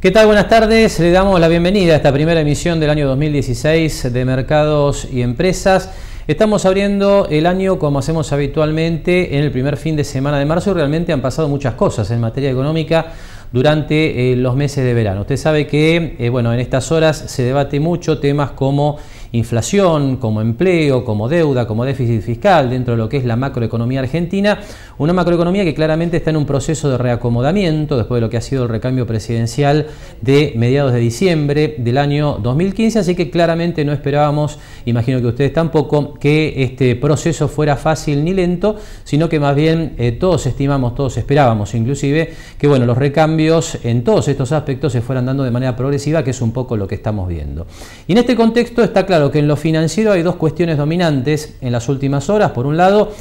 ¿Qué tal? Buenas tardes. Le damos la bienvenida a esta primera emisión del año 2016 de Mercados y Empresas. Estamos abriendo el año como hacemos habitualmente en el primer fin de semana de marzo y realmente han pasado muchas cosas en materia económica durante los meses de verano. Usted sabe que en estas horas se debate mucho temas como inflación, como empleo, como deuda, como déficit fiscal dentro de lo que es la macroeconomía argentina, una macroeconomía que claramente está en un proceso de reacomodamiento después de lo que ha sido el recambio presidencial de mediados de diciembre del año 2015, así que claramente no esperábamos, imagino que ustedes tampoco, que este proceso fuera fácil ni lento, sino que más bien todos estimamos, todos esperábamos inclusive que los recambios en todos estos aspectos se fueran dando de manera progresiva, que es un poco lo que estamos viendo. Y en este contexto está claro que en lo financiero hay dos cuestiones dominantes en las últimas horas. Por un lado,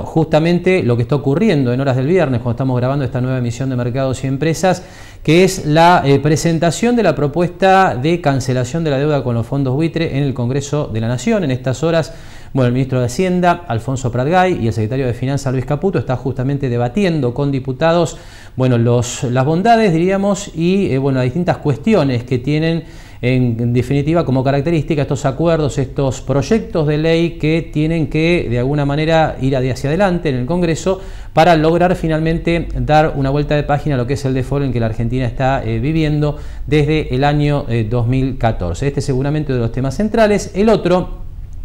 justamente lo que está ocurriendo en horas del viernes, cuando estamos grabando esta nueva emisión de Mercados y Empresas, que es la presentación de la propuesta de cancelación de la deuda con los fondos buitre en el Congreso de la Nación. En estas horas, el ministro de Hacienda, Alfonso Pratgay, y el secretario de Finanzas, Luis Caputo, está justamente debatiendo con diputados las bondades, diríamos, y las distintas cuestiones que tienen en definitiva como característica estos acuerdos, estos proyectos de ley que tienen que de alguna manera ir hacia adelante en el Congreso para lograr finalmente dar una vuelta de página a lo que es el default en que la Argentina está viviendo desde el año 2014. Este es seguramente uno de los temas centrales. El otro,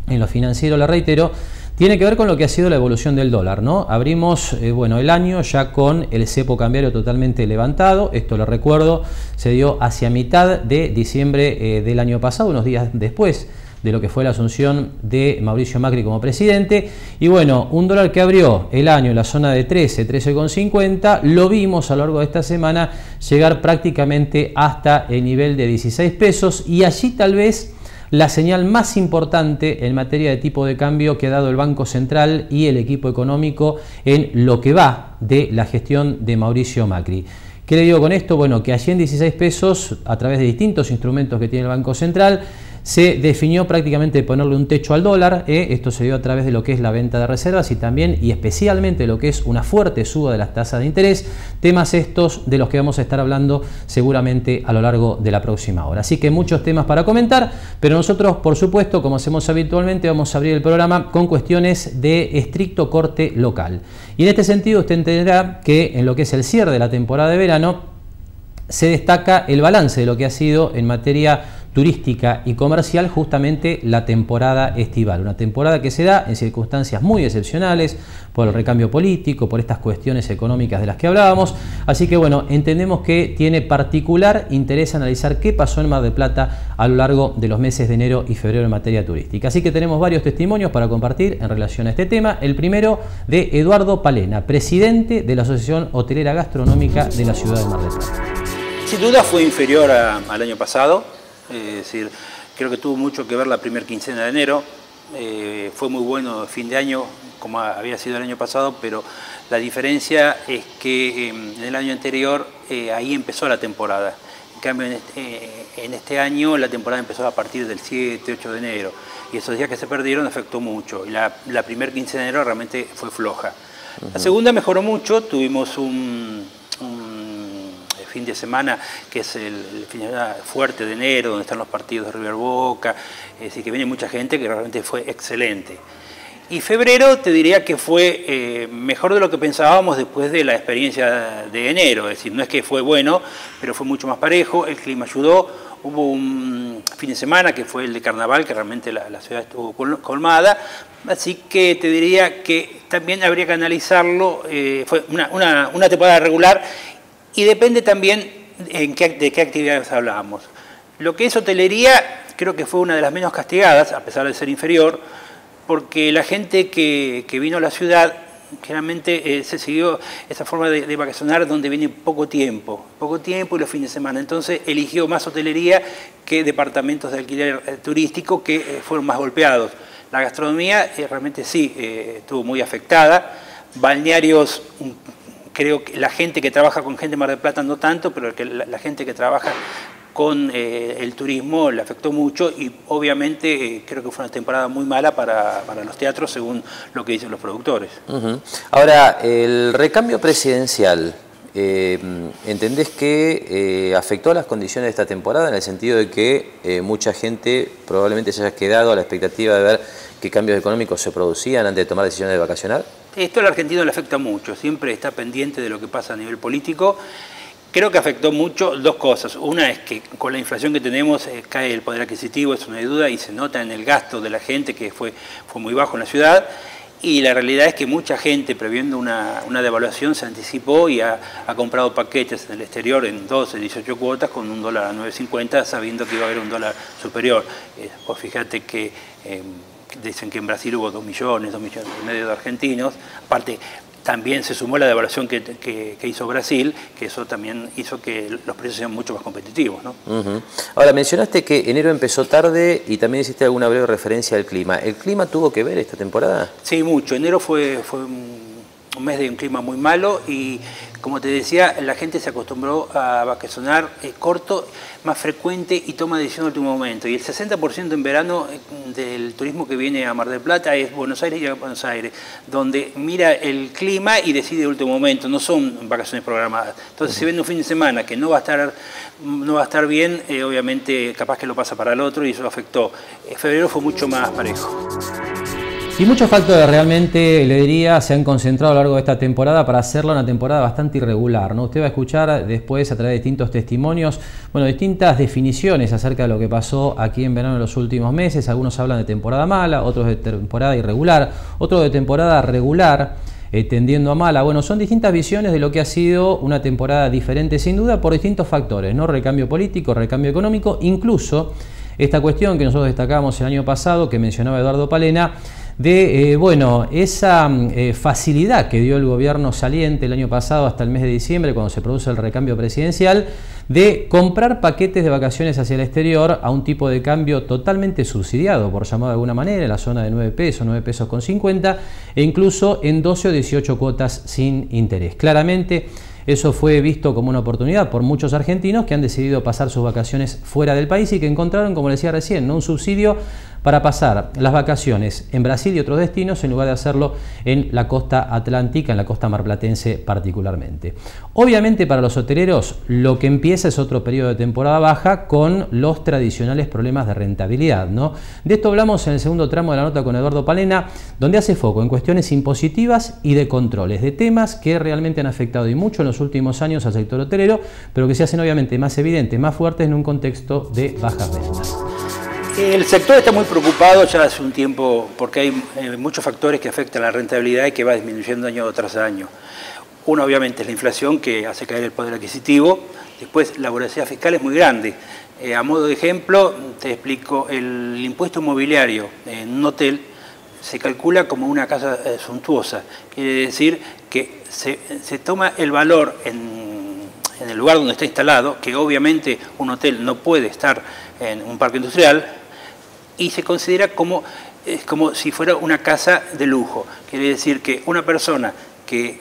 en lo financiero, le reitero, tiene que ver con lo que ha sido la evolución del dólar, ¿no? Abrimos el año ya con el cepo cambiario totalmente levantado. Esto, lo recuerdo, se dio hacia mitad de diciembre del año pasado, unos días después de lo que fue la asunción de Mauricio Macri como presidente. Y un dólar que abrió el año en la zona de 13,50, lo vimos a lo largo de esta semana llegar prácticamente hasta el nivel de 16 pesos y allí tal vez la señal más importante en materia de tipo de cambio que ha dado el Banco Central y el equipo económico en lo que va de la gestión de Mauricio Macri. ¿Qué le digo con esto? Que allí en 16 pesos, a través de distintos instrumentos que tiene el Banco Central, se definió prácticamente ponerle un techo al dólar. Esto se dio a través de lo que es la venta de reservas y también y especialmente lo que es una fuerte suba de las tasas de interés, temas estos de los que vamos a estar hablando seguramente a lo largo de la próxima hora. Así que muchos temas para comentar, pero nosotros, por supuesto, como hacemos habitualmente, vamos a abrir el programa con cuestiones de estricto corte local. Y en este sentido usted entenderá que en lo que es el cierre de la temporada de verano se destaca el balance de lo que ha sido en materia turística y comercial justamente la temporada estival, una temporada que se da en circunstancias muy excepcionales por el recambio político, por estas cuestiones económicas de las que hablábamos, así que entendemos que tiene particular interés analizar qué pasó en Mar del Plata a lo largo de los meses de enero y febrero en materia turística, así que tenemos varios testimonios para compartir en relación a este tema. El primero de Eduardo Palena, presidente de la Asociación Hotelera Gastronómica de la ciudad de Mar del Plata. Sin duda fue inferior al año pasado. Es decir, creo que tuvo mucho que ver la primera quincena de enero. Fue muy bueno el fin de año, como había sido el año pasado, pero la diferencia es que en el año anterior ahí empezó la temporada. En cambio, en este año la temporada empezó a partir del 7, 8 de enero. Y esos días que se perdieron afectó mucho. Y la primera quincena de enero realmente fue floja. La segunda mejoró mucho, tuvimos un fin de semana, que es el fin de semana fuerte de enero, donde están los partidos de River Boca, es decir, que viene mucha gente, que realmente fue excelente. Y febrero te diría que fue mejor de lo que pensábamos después de la experiencia de enero, es decir, no es que fue bueno, pero fue mucho más parejo, el clima ayudó, hubo un fin de semana que fue el de carnaval, que realmente la ciudad estuvo colmada, así que te diría que también habría que analizarlo, fue una temporada regular. Y depende también de qué actividades hablábamos. Lo que es hotelería creo que fue una de las menos castigadas, a pesar de ser inferior, porque la gente que vino a la ciudad generalmente se siguió esa forma de vacacionar donde viene poco tiempo y los fines de semana. Entonces eligió más hotelería que departamentos de alquiler turístico que fueron más golpeados. La gastronomía realmente sí estuvo muy afectada. Balnearios, creo que la gente que trabaja con gente de Mar del Plata no tanto, pero la gente que trabaja con el turismo le afectó mucho y obviamente creo que fue una temporada muy mala para los teatros según lo que dicen los productores. Ahora, el recambio presidencial ¿entendés que afectó a las condiciones de esta temporada en el sentido de que mucha gente probablemente se haya quedado a la expectativa de ver qué cambios económicos se producían antes de tomar decisiones de vacacionar? Esto al argentino le afecta mucho, siempre está pendiente de lo que pasa a nivel político. Creo que afectó mucho dos cosas. Una es que con la inflación que tenemos cae el poder adquisitivo, eso no hay duda, y se nota en el gasto de la gente que fue muy bajo en la ciudad. Y la realidad es que mucha gente, previendo una devaluación, se anticipó y ha comprado paquetes en el exterior en 12, 18 cuotas con $1 a 9.50, sabiendo que iba a haber $1 superior. Pues fíjate que dicen que en Brasil hubo 2 millones y medio de argentinos. Aparte, también se sumó la devaluación que hizo Brasil, que eso también hizo que los precios sean mucho más competitivos, ¿no? Ahora, mencionaste que enero empezó tarde y también hiciste alguna breve referencia al clima. ¿El clima tuvo que ver esta temporada? Sí, mucho. Enero fue un mes de un clima muy malo y, como te decía, la gente se acostumbró a vacacionar corto, más frecuente y toma decisión en último momento. Y el 60% en verano del turismo que viene a Mar del Plata es Buenos Aires y a Buenos Aires, donde mira el clima y decide de último momento, no son vacaciones programadas. Entonces, si ven un fin de semana que no va a estar bien, obviamente capaz que lo pasa para el otro y eso afectó. Febrero fue mucho más parejo. Y muchos factores realmente, le diría, se han concentrado a lo largo de esta temporada para hacerla una temporada bastante irregular, ¿no? Usted va a escuchar después, a través de distintos testimonios, bueno, distintas definiciones acerca de lo que pasó aquí en verano en los últimos meses. Algunos hablan de temporada mala, otros de temporada irregular, otros de temporada regular, tendiendo a mala. Bueno, son distintas visiones de lo que ha sido una temporada diferente, sin duda, por distintos factores, ¿no? Recambio político, recambio económico, incluso esta cuestión que nosotros destacábamos el año pasado, que mencionaba Eduardo Palena, de bueno, esa facilidad que dio el gobierno saliente el año pasado hasta el mes de diciembre, cuando se produce el recambio presidencial, de comprar paquetes de vacaciones hacia el exterior a un tipo de cambio totalmente subsidiado, por llamarlo de alguna manera, en la zona de 9 pesos con 50, e incluso en 12 o 18 cuotas sin interés. Claramente, eso fue visto como una oportunidad por muchos argentinos que han decidido pasar sus vacaciones fuera del país y que encontraron, como les decía recién, ¿no?, un subsidio para pasar las vacaciones en Brasil y otros destinos en lugar de hacerlo en la costa atlántica, en la costa marplatense particularmente. Obviamente para los hoteleros lo que empieza es otro periodo de temporada baja con los tradicionales problemas de rentabilidad, ¿no? De esto hablamos en el segundo tramo de la nota con Eduardo Palena, donde hace foco en cuestiones impositivas y de controles, de temas que realmente han afectado y mucho en los últimos años al sector hotelero, pero que se hacen obviamente más evidentes, más fuertes en un contexto de bajas ventas. El sector está muy preocupado ya hace un tiempo porque hay muchos factores que afectan la rentabilidad y que va disminuyendo año tras año. Uno obviamente es la inflación, que hace caer el poder adquisitivo. Después la voracidad fiscal es muy grande. A modo de ejemplo te explico, el impuesto inmobiliario en un hotel se calcula como una casa suntuosa. Quiere decir que se toma el valor en el lugar donde está instalado, que obviamente un hotel no puede estar en un parque industrial, y se considera como si fuera una casa de lujo. Quiere decir que una persona que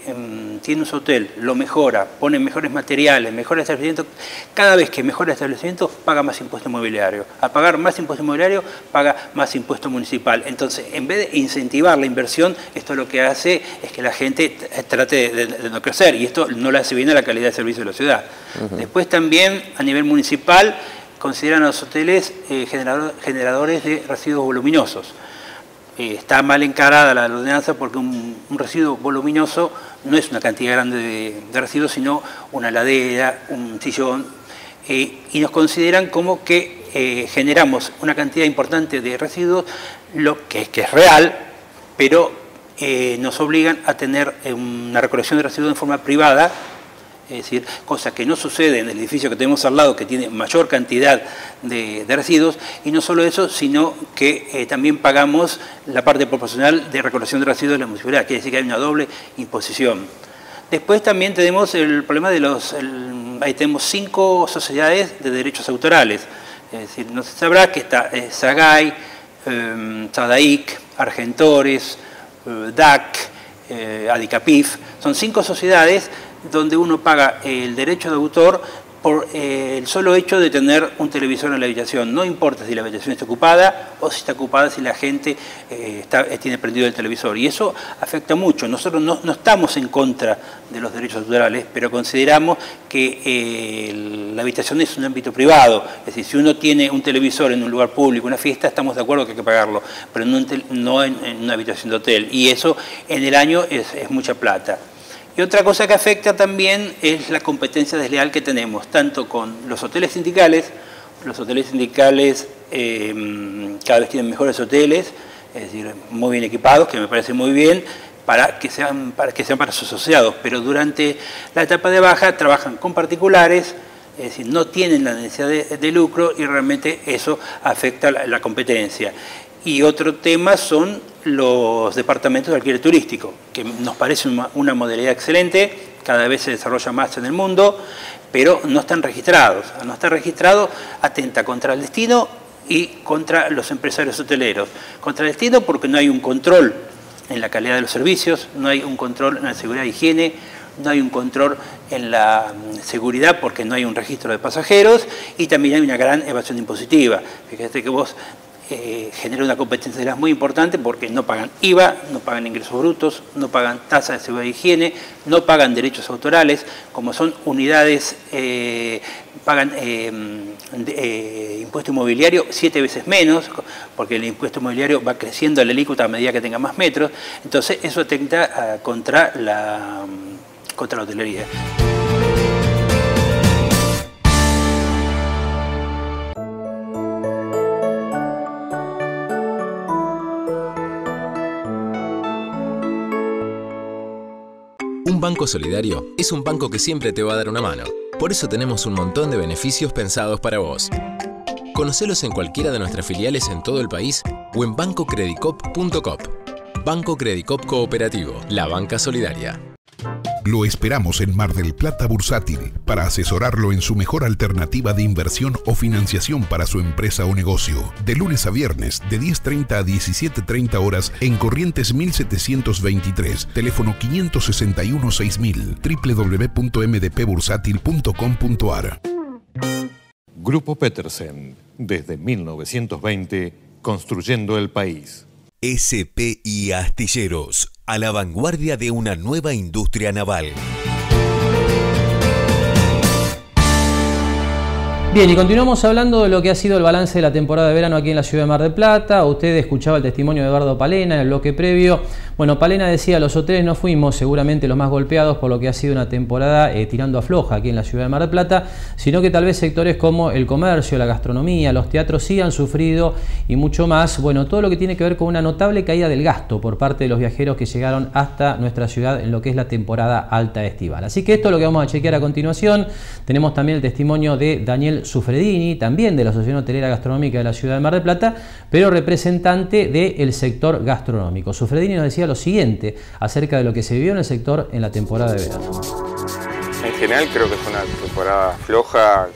tiene un hotel, lo mejora, pone mejores materiales, mejora establecimientos, cada vez que mejora establecimientos paga más impuesto inmobiliario. Al pagar más impuesto inmobiliario, paga más impuesto municipal. Entonces, en vez de incentivar la inversión, esto lo que hace es que la gente trate de no crecer, y esto no le hace bien a la calidad de servicio de la ciudad. Después también, a nivel municipal, consideran a los hoteles generadores de residuos voluminosos. Está mal encarada la ordenanza porque un residuo voluminoso no es una cantidad grande de residuos, sino una heladera, un sillón, y nos consideran como que generamos una cantidad importante de residuos, lo que es real, pero nos obligan a tener una recolección de residuos en forma privada. Es decir, cosa que no sucede en el edificio que tenemos al lado, que tiene mayor cantidad de residuos, y no solo eso, sino que también pagamos la parte proporcional de recolección de residuos de la municipalidad, quiere decir que hay una doble imposición. Después también tenemos el problema de ahí tenemos 5 sociedades de derechos autorales, es decir, no se sabrá que está SAGAI, SADAIC, Argentores, DAC, ADICAPIF, son 5 sociedades donde uno paga el derecho de autor por el solo hecho de tener un televisor en la habitación. No importa si la habitación está ocupada o si está ocupada si la gente tiene prendido el televisor. Y eso afecta mucho. Nosotros no estamos en contra de los derechos autorales, pero consideramos que la habitación es un ámbito privado. Es decir, si uno tiene un televisor en un lugar público, una fiesta, estamos de acuerdo que hay que pagarlo, pero no en una habitación de hotel. Y eso en el año es mucha plata. Y otra cosa que afecta también es la competencia desleal que tenemos, tanto con los hoteles sindicales. Los hoteles sindicales cada vez tienen mejores hoteles, es decir, muy bien equipados, que me parece muy bien, para que sean para sus asociados, pero durante la etapa de baja trabajan con particulares, es decir, no tienen la necesidad de lucro y realmente eso afecta la competencia. Y otro tema son los departamentos de alquiler turístico, que nos parece una modalidad excelente, cada vez se desarrolla más en el mundo, pero no están registrados. Al no estar registrados, atenta contra el destino y contra los empresarios hoteleros. Contra el destino porque no hay un control en la calidad de los servicios, no hay un control en la seguridad e higiene, no hay un control en la seguridad porque no hay un registro de pasajeros y también hay una gran evasión impositiva. Fíjate que vos genera una competencia muy importante porque no pagan IVA, no pagan ingresos brutos, no pagan tasa de seguridad e higiene, no pagan derechos autorales, como son unidades, pagan impuesto inmobiliario 7 veces menos, porque el impuesto inmobiliario va creciendo la alícuota a medida que tenga más metros, entonces eso atenta contra la hotelería. Un banco solidario es un banco que siempre te va a dar una mano. Por eso tenemos un montón de beneficios pensados para vos. Conocelos en cualquiera de nuestras filiales en todo el país o en bancocredicop.com. Banco Credicop Cooperativo, la banca solidaria. Lo esperamos en Mar del Plata Bursátil para asesorarlo en su mejor alternativa de inversión o financiación para su empresa o negocio. De lunes a viernes, de 10:30 a 17:30 horas en Corrientes 1723, teléfono 561-6000, www.mdpbursátil.com.ar. Grupo Petersen, desde 1920, construyendo el país. SPI Astilleros, a la vanguardia de una nueva industria naval. Bien, y continuamos hablando de lo que ha sido el balance de la temporada de verano aquí en la ciudad de Mar del Plata. Usted escuchaba el testimonio de Eduardo Palena en el bloque previo. Bueno, Palena decía, los hoteles no fuimos seguramente los más golpeados por lo que ha sido una temporada tirando a floja aquí en la ciudad de Mar del Plata, sino que tal vez sectores como el comercio, la gastronomía, los teatros sí han sufrido y mucho más. Bueno, todo lo que tiene que ver con una notable caída del gasto por parte de los viajeros que llegaron hasta nuestra ciudad en lo que es la temporada alta estival. Así que esto es lo que vamos a chequear a continuación. Tenemos también el testimonio de Daniel Sufredini, también de la Asociación Hotelera Gastronómica de la ciudad de Mar del Plata, pero representante del sector gastronómico. Sufredini nos decía lo siguiente acerca de lo que se vivió en el sector en la temporada de verano. En general creo que fue una temporada floja,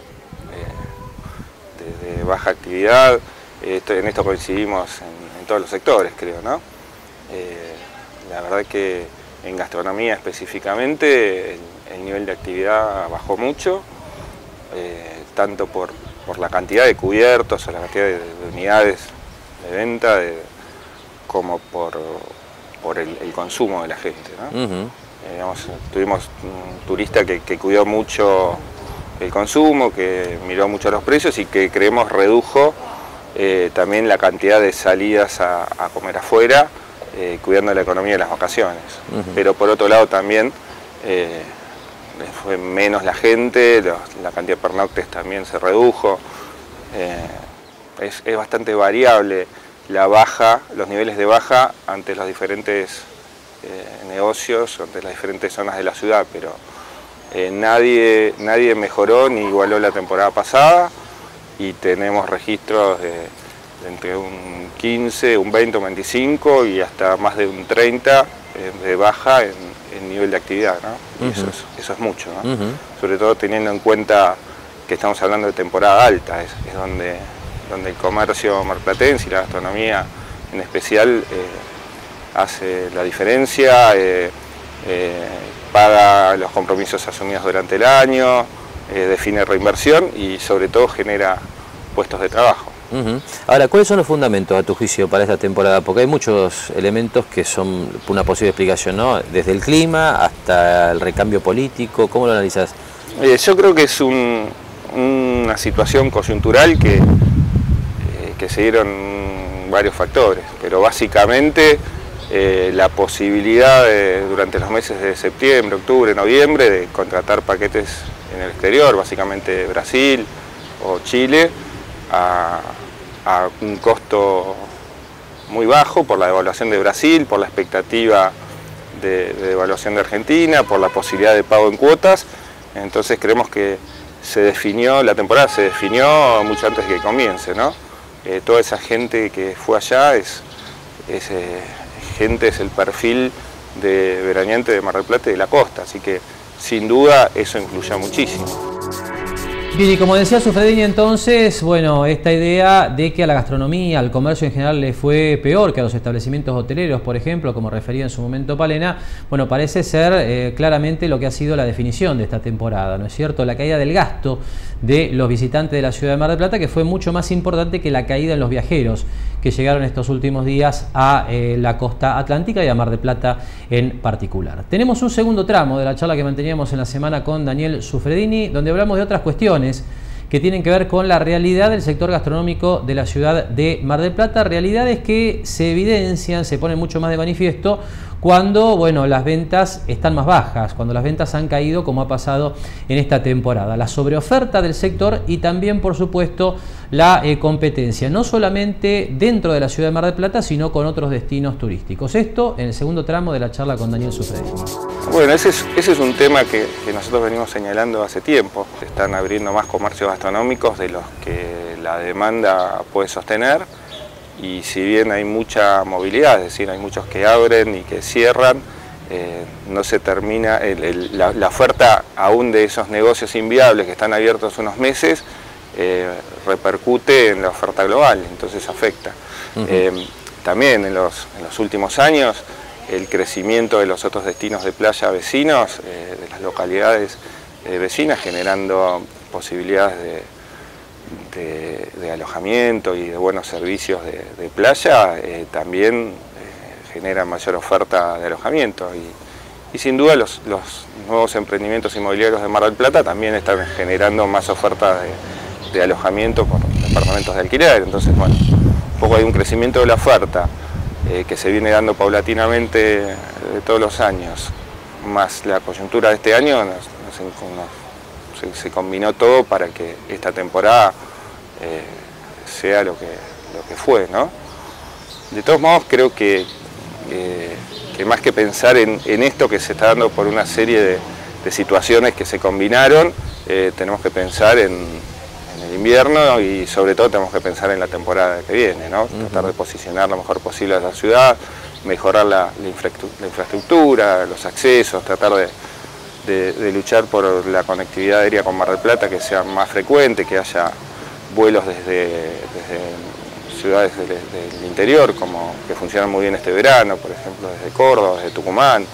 de baja actividad. En esto coincidimos en todos los sectores, creo, ¿no? La verdad que en gastronomía específicamente el nivel de actividad bajó mucho. Tanto por la cantidad de cubiertos o la cantidad de unidades de venta, como por el consumo de la gente, ¿no? Digamos, tuvimos un turista que cuidó mucho el consumo, que miró mucho los precios y que creemos redujo también la cantidad de salidas a comer afuera, cuidando la economía de las vacaciones. Pero por otro lado también fue menos la gente, la cantidad de pernoctes también se redujo. Es bastante variable la baja, los niveles de baja ante los diferentes negocios, ante las diferentes zonas de la ciudad, pero nadie mejoró ni igualó la temporada pasada y tenemos registros de entre un 15, un 20, un 25 y hasta más de un 30 de baja en nivel de actividad, ¿no? Y eso es mucho, ¿no? Sobre todo teniendo en cuenta que estamos hablando de temporada alta, es donde el comercio marplatense y la gastronomía en especial hace la diferencia, paga los compromisos asumidos durante el año, define reinversión y sobre todo genera puestos de trabajo. Ahora, ¿cuáles son los fundamentos a tu juicio para esta temporada? Porque hay muchos elementos que son una posible explicación, ¿no? Desde el clima hasta el recambio político, ¿cómo lo analizas? Yo creo que es una situación coyuntural que se dieron varios factores, pero básicamente la posibilidad durante los meses de septiembre, octubre, noviembre de contratar paquetes en el exterior, básicamente Brasil o Chile, a un costo muy bajo por la devaluación de Brasil, por la expectativa de devaluación de Argentina, por la posibilidad de pago en cuotas. Entonces creemos que la temporada se definió mucho antes de que comience, ¿no? Toda esa gente que fue allá es el perfil de veraneante de Mar del Plata y de la costa, así que sin duda eso influyó muchísimo. Bien, y como decía Sufredini entonces, bueno, esta idea de que a la gastronomía, al comercio en general le fue peor que a los establecimientos hoteleros, por ejemplo, como refería en su momento Palena, bueno, parece ser claramente lo que ha sido la definición de esta temporada, ¿no es cierto? La caída del gasto de los visitantes de la ciudad de Mar del Plata, que fue mucho más importante que la caída en los viajeros que llegaron estos últimos días a la costa atlántica y a Mar del Plata en particular. Tenemos un segundo tramo de la charla que manteníamos en la semana con Daniel Sufredini, donde hablamos de otras cuestiones que tienen que ver con la realidad del sector gastronómico de la ciudad de Mar del Plata, realidades que se evidencian, se ponen mucho más de manifiesto cuando, bueno, las ventas están más bajas, cuando las ventas han caído, como ha pasado en esta temporada. La sobreoferta del sector y también, por supuesto, la competencia, no solamente dentro de la ciudad de Mar del Plata, sino con otros destinos turísticos. Esto en el segundo tramo de la charla con Daniel Sufredini. Bueno, ese es un tema que nosotros venimos señalando hace tiempo. Se están abriendo más comercios gastronómicos de los que la demanda puede sostener. Y si bien hay mucha movilidad, es decir, hay muchos que abren y que cierran, no se termina, la oferta aún de esos negocios inviables que están abiertos unos meses repercute en la oferta global, entonces afecta. También en los últimos años el crecimiento de los otros destinos de playa vecinos, de las localidades vecinas, generando posibilidades de alojamiento y de buenos servicios de playa, también genera mayor oferta de alojamiento y sin duda los nuevos emprendimientos inmobiliarios de Mar del Plata también están generando más oferta de alojamiento por departamentos de alquiler. Entonces, bueno, un poco hay un crecimiento de la oferta que se viene dando paulatinamente de todos los años, más la coyuntura de este año, se combinó todo para que esta temporada sea lo que fue, ¿no? De todos modos, creo que más que pensar en esto que se está dando por una serie de situaciones que se combinaron, tenemos que pensar en el invierno y sobre todo tenemos que pensar en la temporada que viene, ¿no? Tratar de posicionar lo mejor posible a la ciudad, mejorar la infraestructura, los accesos, tratar de luchar por la conectividad aérea con Mar del Plata, que sea más frecuente, que haya vuelos desde ciudades del interior, como que funcionan muy bien este verano, por ejemplo desde Córdoba, desde Tucumán,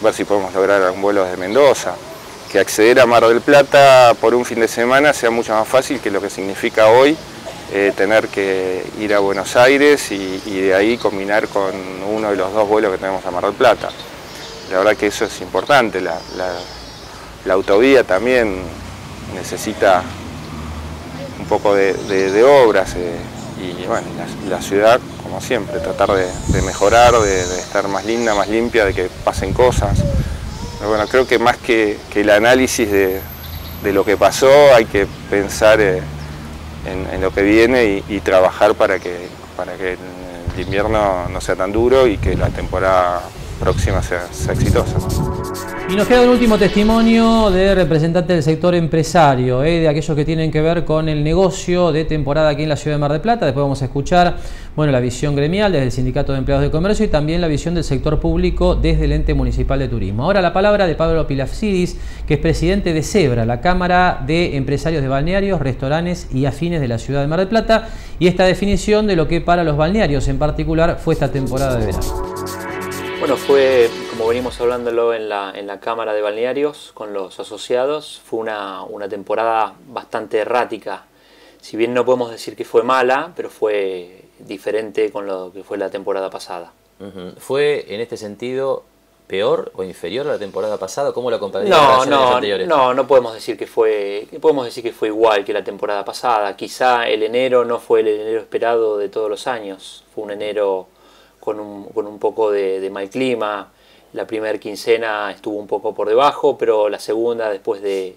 ver si podemos lograr algún vuelo desde Mendoza, que acceder a Mar del Plata por un fin de semana sea mucho más fácil que lo que significa hoy tener que ir a Buenos Aires y de ahí combinar con uno de los dos vuelos que tenemos a Mar del Plata. La verdad que eso es importante, la autovía también necesita un poco de obras y bueno, la ciudad, como siempre, tratar de mejorar, de estar más linda, más limpia, de que pasen cosas. Pero bueno, creo que más que el análisis de lo que pasó, hay que pensar en lo que viene y trabajar para que el invierno no sea tan duro y que la temporada próxima sea exitosa. Y nos queda un último testimonio de representantes del sector empresario, de aquellos que tienen que ver con el negocio de temporada aquí en la ciudad de Mar del Plata. Después vamos a escuchar, bueno, la visión gremial desde el Sindicato de Empleados de Comercio y también la visión del sector público desde el Ente Municipal de Turismo. Ahora la palabra de Pablo Pilafsidis, que es presidente de CEBRA, la Cámara de Empresarios de Balnearios, Restaurantes y Afines de la ciudad de Mar del Plata, y esta definición de lo que para los balnearios en particular fue esta temporada de verano. Bueno, fue, como como venimos hablándolo en la Cámara de Balnearios con los asociados, fue una temporada bastante errática. Si bien no podemos decir que fue mala, pero fue diferente con lo que fue la temporada pasada. ¿Fue en este sentido peor o inferior a la temporada pasada? ¿Cómo la compararías con las años anteriores? No podemos decir que fue igual que la temporada pasada. Quizá el enero no fue el enero esperado de todos los años. Fue un enero con un poco de mal clima. La primera quincena estuvo un poco por debajo, pero la segunda, después del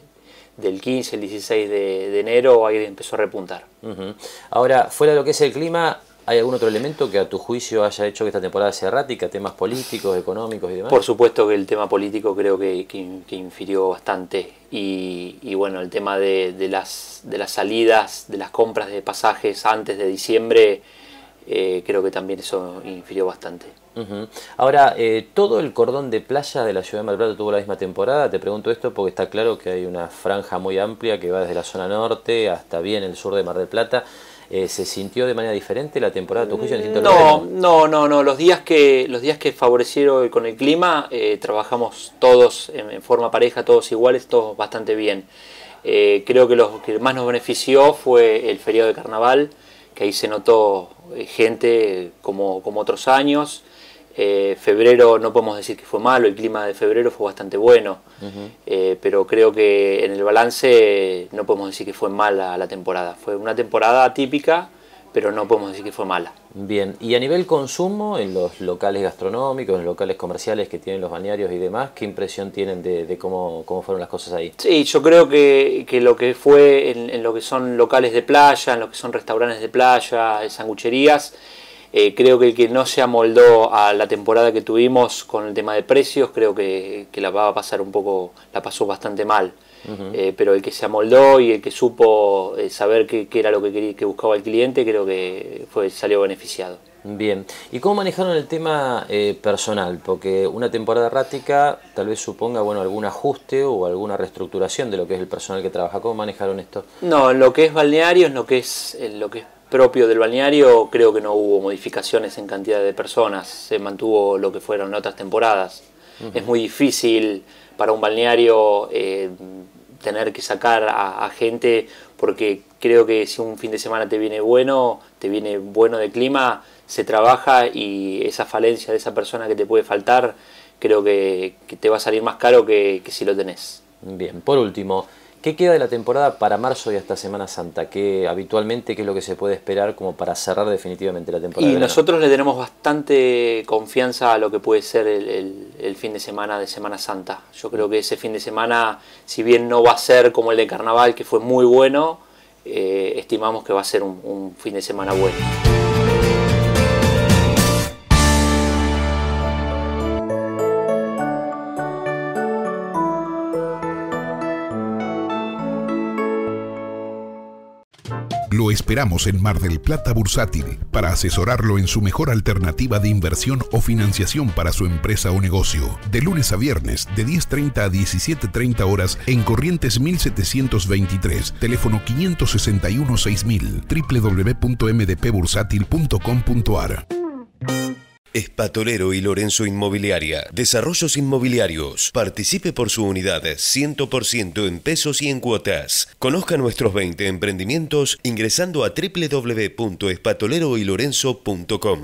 15, el 16 de enero, ahí empezó a repuntar. Ahora, fuera de lo que es el clima, ¿hay algún otro elemento que a tu juicio haya hecho que esta temporada sea errática? ¿Temas políticos, económicos y demás? Por supuesto que el tema político creo que infirió bastante. Y bueno, el tema de las salidas, de las compras de pasajes antes de diciembre, creo que también eso infirió bastante. Ahora, ¿todo el cordón de playa de la ciudad de Mar del Plata tuvo la misma temporada? Te pregunto esto porque está claro que hay una franja muy amplia que va desde la zona norte hasta bien el sur de Mar del Plata. ¿Se sintió de manera diferente la temporada a tu juicio? No. Los días que favorecieron con el clima, trabajamos todos en forma pareja, todos iguales, todos bastante bien. Creo que lo que más nos benefició fue el feriado de carnaval, que ahí se notó gente como otros años. Febrero no podemos decir que fue malo, el clima de febrero fue bastante bueno, pero creo que en el balance no podemos decir que fue mala la temporada. Fue una temporada atípica, pero no podemos decir que fue mala. Bien, y a nivel consumo, en los locales gastronómicos, en los locales comerciales que tienen los balnearios y demás, ¿qué impresión tienen de cómo fueron las cosas ahí? Sí, yo creo que lo que fue en lo que son locales de playa, en lo que son restaurantes de playa, sangucherías, creo que el que no se amoldó a la temporada que tuvimos con el tema de precios, creo que la va a pasar la pasó bastante mal. Pero el que se amoldó y el que supo saber qué era lo que buscaba el cliente, creo que salió beneficiado. Bien, ¿y cómo manejaron el tema personal? Porque una temporada errática tal vez suponga algún ajuste o alguna reestructuración de lo que es el personal que trabaja. ¿Cómo manejaron esto? No, en lo que es balneario, en lo que es propio del balneario, creo que no hubo modificaciones en cantidad de personas. Se mantuvo lo que fueron otras temporadas. Es muy difícil para un balneario tener que sacar a gente, porque creo que si un fin de semana te viene bueno de clima, se trabaja, y esa falencia de esa persona que te puede faltar, creo que te va a salir más caro que si lo tenés. Bien, por último, ¿qué queda de la temporada para marzo y hasta Semana Santa? Habitualmente, ¿qué es lo que se puede esperar como para cerrar definitivamente la temporada? Y nosotros le tenemos bastante confianza a lo que puede ser el fin de Semana Santa. Yo creo que ese fin de semana, si bien no va a ser como el de Carnaval, que fue muy bueno, estimamos que va a ser un fin de semana bueno. Lo esperamos en Mar del Plata Bursátil para asesorarlo en su mejor alternativa de inversión o financiación para su empresa o negocio. De lunes a viernes, de 10:30 a 17:30 horas en Corrientes 1723, teléfono 561-6000, www.mdpbursátil.com.ar. Espatolero y Lorenzo Inmobiliaria. Desarrollos inmobiliarios. Participe por su unidad 100% en pesos y en cuotas. Conozca nuestros 20 emprendimientos ingresando a www.espatoleroylorenzo.com.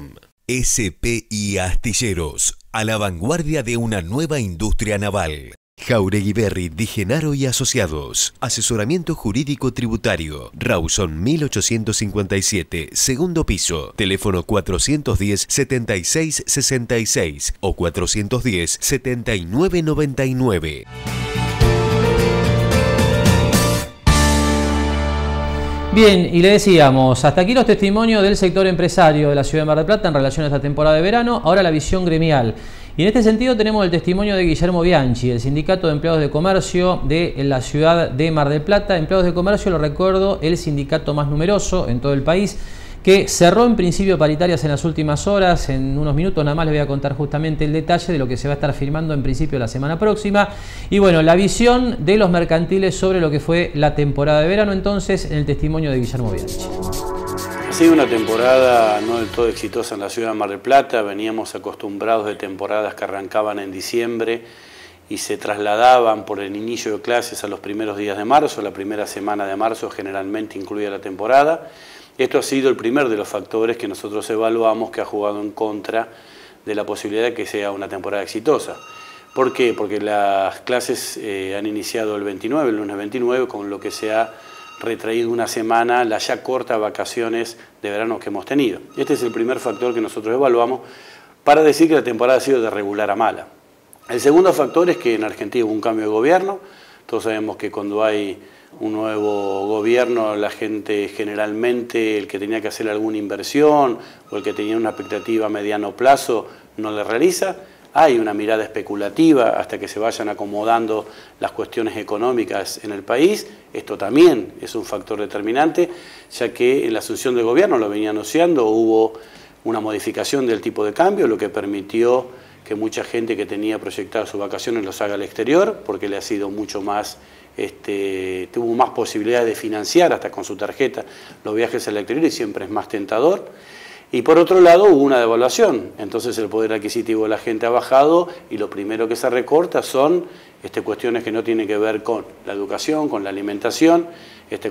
SPI Astilleros, a la vanguardia de una nueva industria naval. Jauregui Berry, Di Genaro y Asociados. Asesoramiento jurídico tributario. Rawson 1857, segundo piso. Teléfono 410-7666 o 410-7999. Bien, y le decíamos, hasta aquí los testimonios del sector empresario de la ciudad de Mar del Plata en relación a esta temporada de verano. Ahora la visión gremial. Y en este sentido tenemos el testimonio de Guillermo Bianchi, el Sindicato de Empleados de Comercio de la ciudad de Mar del Plata. Empleados de Comercio, lo recuerdo, el sindicato más numeroso en todo el país, que cerró en principio paritarias en las últimas horas. En unos minutos nada más les voy a contar justamente el detalle de lo que se va a estar firmando en principio la semana próxima. Y bueno, la visión de los mercantiles sobre lo que fue la temporada de verano, entonces, en el testimonio de Guillermo Bianchi. sido una temporada no del todo exitosa en la ciudad de Mar del Plata. Veníamos acostumbrados de temporadas que arrancaban en diciembre y se trasladaban por el inicio de clases a los primeros días de marzo. La primera semana de marzo generalmente incluía la temporada. Esto ha sido el primer de los factores que nosotros evaluamos que ha jugado en contra de la posibilidad de que sea una temporada exitosa. ¿Por qué? Porque las clases han iniciado el 29, el lunes 29, con lo que se ha retraído una semana las ya cortas vacaciones de verano que hemos tenido. Este es el primer factor que nosotros evaluamos para decir que la temporada ha sido de regular a mala. El segundo factor es que en Argentina hubo un cambio de gobierno. Todos sabemos que cuando hay un nuevo gobierno, la gente generalmente, el que tenía que hacer alguna inversión o el que tenía una expectativa a mediano plazo, no le realiza. Hay una mirada especulativa hasta que se vayan acomodando las cuestiones económicas en el país. Esto también es un factor determinante, ya que en la asunción del gobierno, lo venía anunciando, hubo una modificación del tipo de cambio, lo que permitió que mucha gente que tenía proyectadas sus vacaciones los haga al exterior, porque le ha sido mucho más, tuvo más posibilidades de financiar hasta con su tarjeta los viajes al exterior y siempre es más tentador. Y por otro lado hubo una devaluación, entonces el poder adquisitivo de la gente ha bajado y lo primero que se recorta son cuestiones que no tienen que ver con la educación, con la alimentación,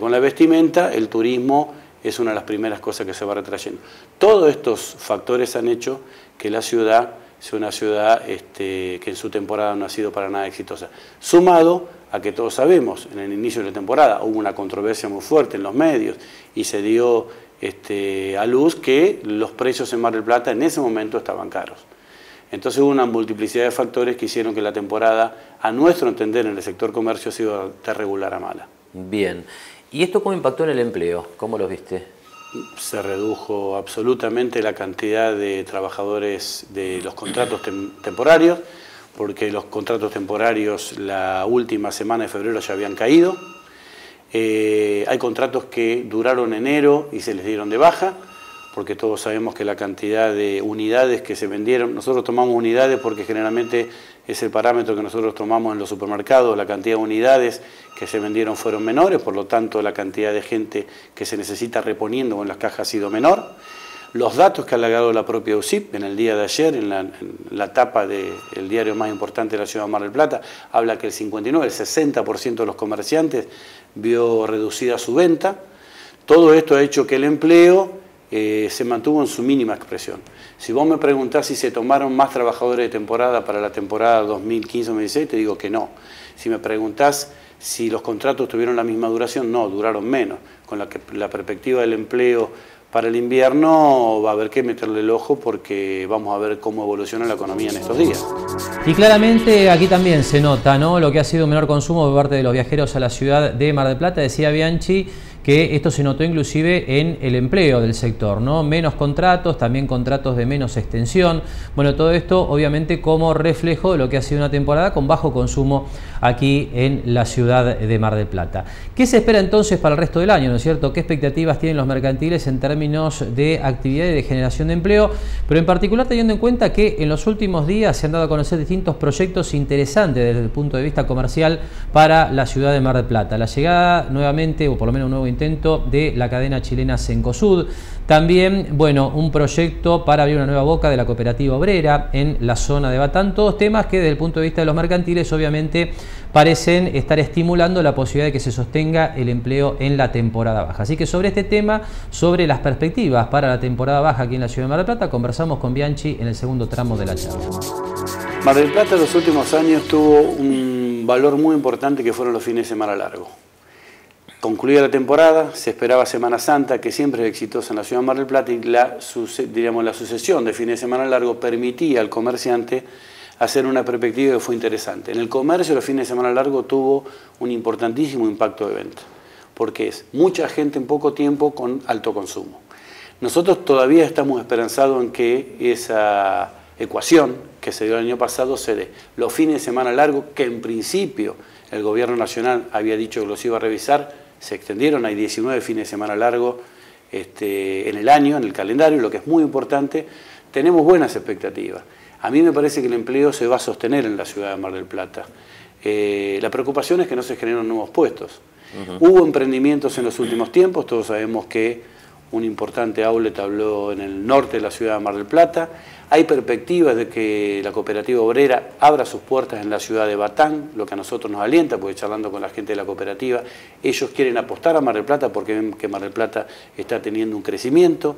con la vestimenta. El turismo es una de las primeras cosas que se va retrayendo. Todos estos factores han hecho que la ciudad sea una ciudad que en su temporada no ha sido para nada exitosa. Sumado a que todos sabemos, en el inicio de la temporada hubo una controversia muy fuerte en los medios y se dio a luz que los precios en Mar del Plata en ese momento estaban caros. Entonces hubo una multiplicidad de factores que hicieron que la temporada, a nuestro entender, en el sector comercio ha sido de regular a mala. Bien. ¿Y esto cómo impactó en el empleo? ¿Cómo lo viste? Se redujo absolutamente la cantidad de trabajadores de los contratos temporarios, porque los contratos temporarios la última semana de febrero ya habían caído. Hay contratos que duraron enero y se les dieron de baja, porque todos sabemos que la cantidad de unidades que se vendieron, nosotros tomamos unidades porque generalmente es el parámetro que nosotros tomamos en los supermercados, la cantidad de unidades que se vendieron fueron menores, por lo tanto la cantidad de gente que se necesita reponiendo en las cajas ha sido menor. Los datos que ha alargado la propia UCIP en el día de ayer, en la tapa del diario más importante de la ciudad de Mar del Plata, habla que el 59, el 60% de los comerciantes vio reducida su venta. Todo esto ha hecho que el empleo se mantuvo en su mínima expresión. Si vos me preguntás si se tomaron más trabajadores de temporada para la temporada 2015-2016, te digo que no. Si me preguntás si los contratos tuvieron la misma duración, no, duraron menos. Con la perspectiva del empleo para el invierno va a haber que meterle el ojo porque vamos a ver cómo evoluciona la economía en estos días. Y claramente aquí también se nota, ¿no?, lo que ha sido un menor consumo por parte de los viajeros a la ciudad de Mar del Plata. Decía Bianchi que esto se notó inclusive en el empleo del sector, ¿no? Menos contratos, también contratos de menos extensión. Bueno, todo esto obviamente como reflejo de lo que ha sido una temporada con bajo consumo aquí en la ciudad de Mar del Plata. ¿Qué se espera entonces para el resto del año, no es cierto? ¿Qué expectativas tienen los mercantiles en términos de actividad y de generación de empleo? Pero en particular teniendo en cuenta que en los últimos días se han dado a conocer distintos proyectos interesantes desde el punto de vista comercial para la ciudad de Mar del Plata. La llegada nuevamente, o por lo menos un nuevo intento de la cadena chilena Cencosud. También, bueno, un proyecto para abrir una nueva boca de la cooperativa obrera en la zona de Batán. Todos temas que desde el punto de vista de los mercantiles obviamente parecen estar estimulando la posibilidad de que se sostenga el empleo en la temporada baja. Así que sobre este tema, sobre las perspectivas para la temporada baja aquí en la ciudad de Mar del Plata, conversamos con Bianchi en el segundo tramo de la charla. Mar del Plata en los últimos años tuvo un valor muy importante que fueron los fines de semana largos. Concluida la temporada, se esperaba Semana Santa, que siempre es exitosa en la ciudad de Mar del Plata, y la sucesión de fines de semana largo permitía al comerciante hacer una perspectiva que fue interesante. En el comercio, los fines de semana largo tuvo un importantísimo impacto de venta, porque es mucha gente en poco tiempo con alto consumo. Nosotros todavía estamos esperanzados en que esa ecuación que se dio el año pasado se dé. Los fines de semana largo, que en principio el gobierno nacional había dicho que los iba a revisar, se extendieron, hay 19 fines de semana largo en el año, en el calendario, lo que es muy importante. Tenemos buenas expectativas. A mí me parece que el empleo se va a sostener en la ciudad de Mar del Plata. La preocupación es que no se generen nuevos puestos. Hubo emprendimientos en los últimos tiempos, todos sabemos que un importante outlet habló en el norte de la ciudad de Mar del Plata. Hay perspectivas de que la cooperativa obrera abra sus puertas en la ciudad de Batán, lo que a nosotros nos alienta, porque charlando con la gente de la cooperativa, ellos quieren apostar a Mar del Plata porque ven que Mar del Plata está teniendo un crecimiento.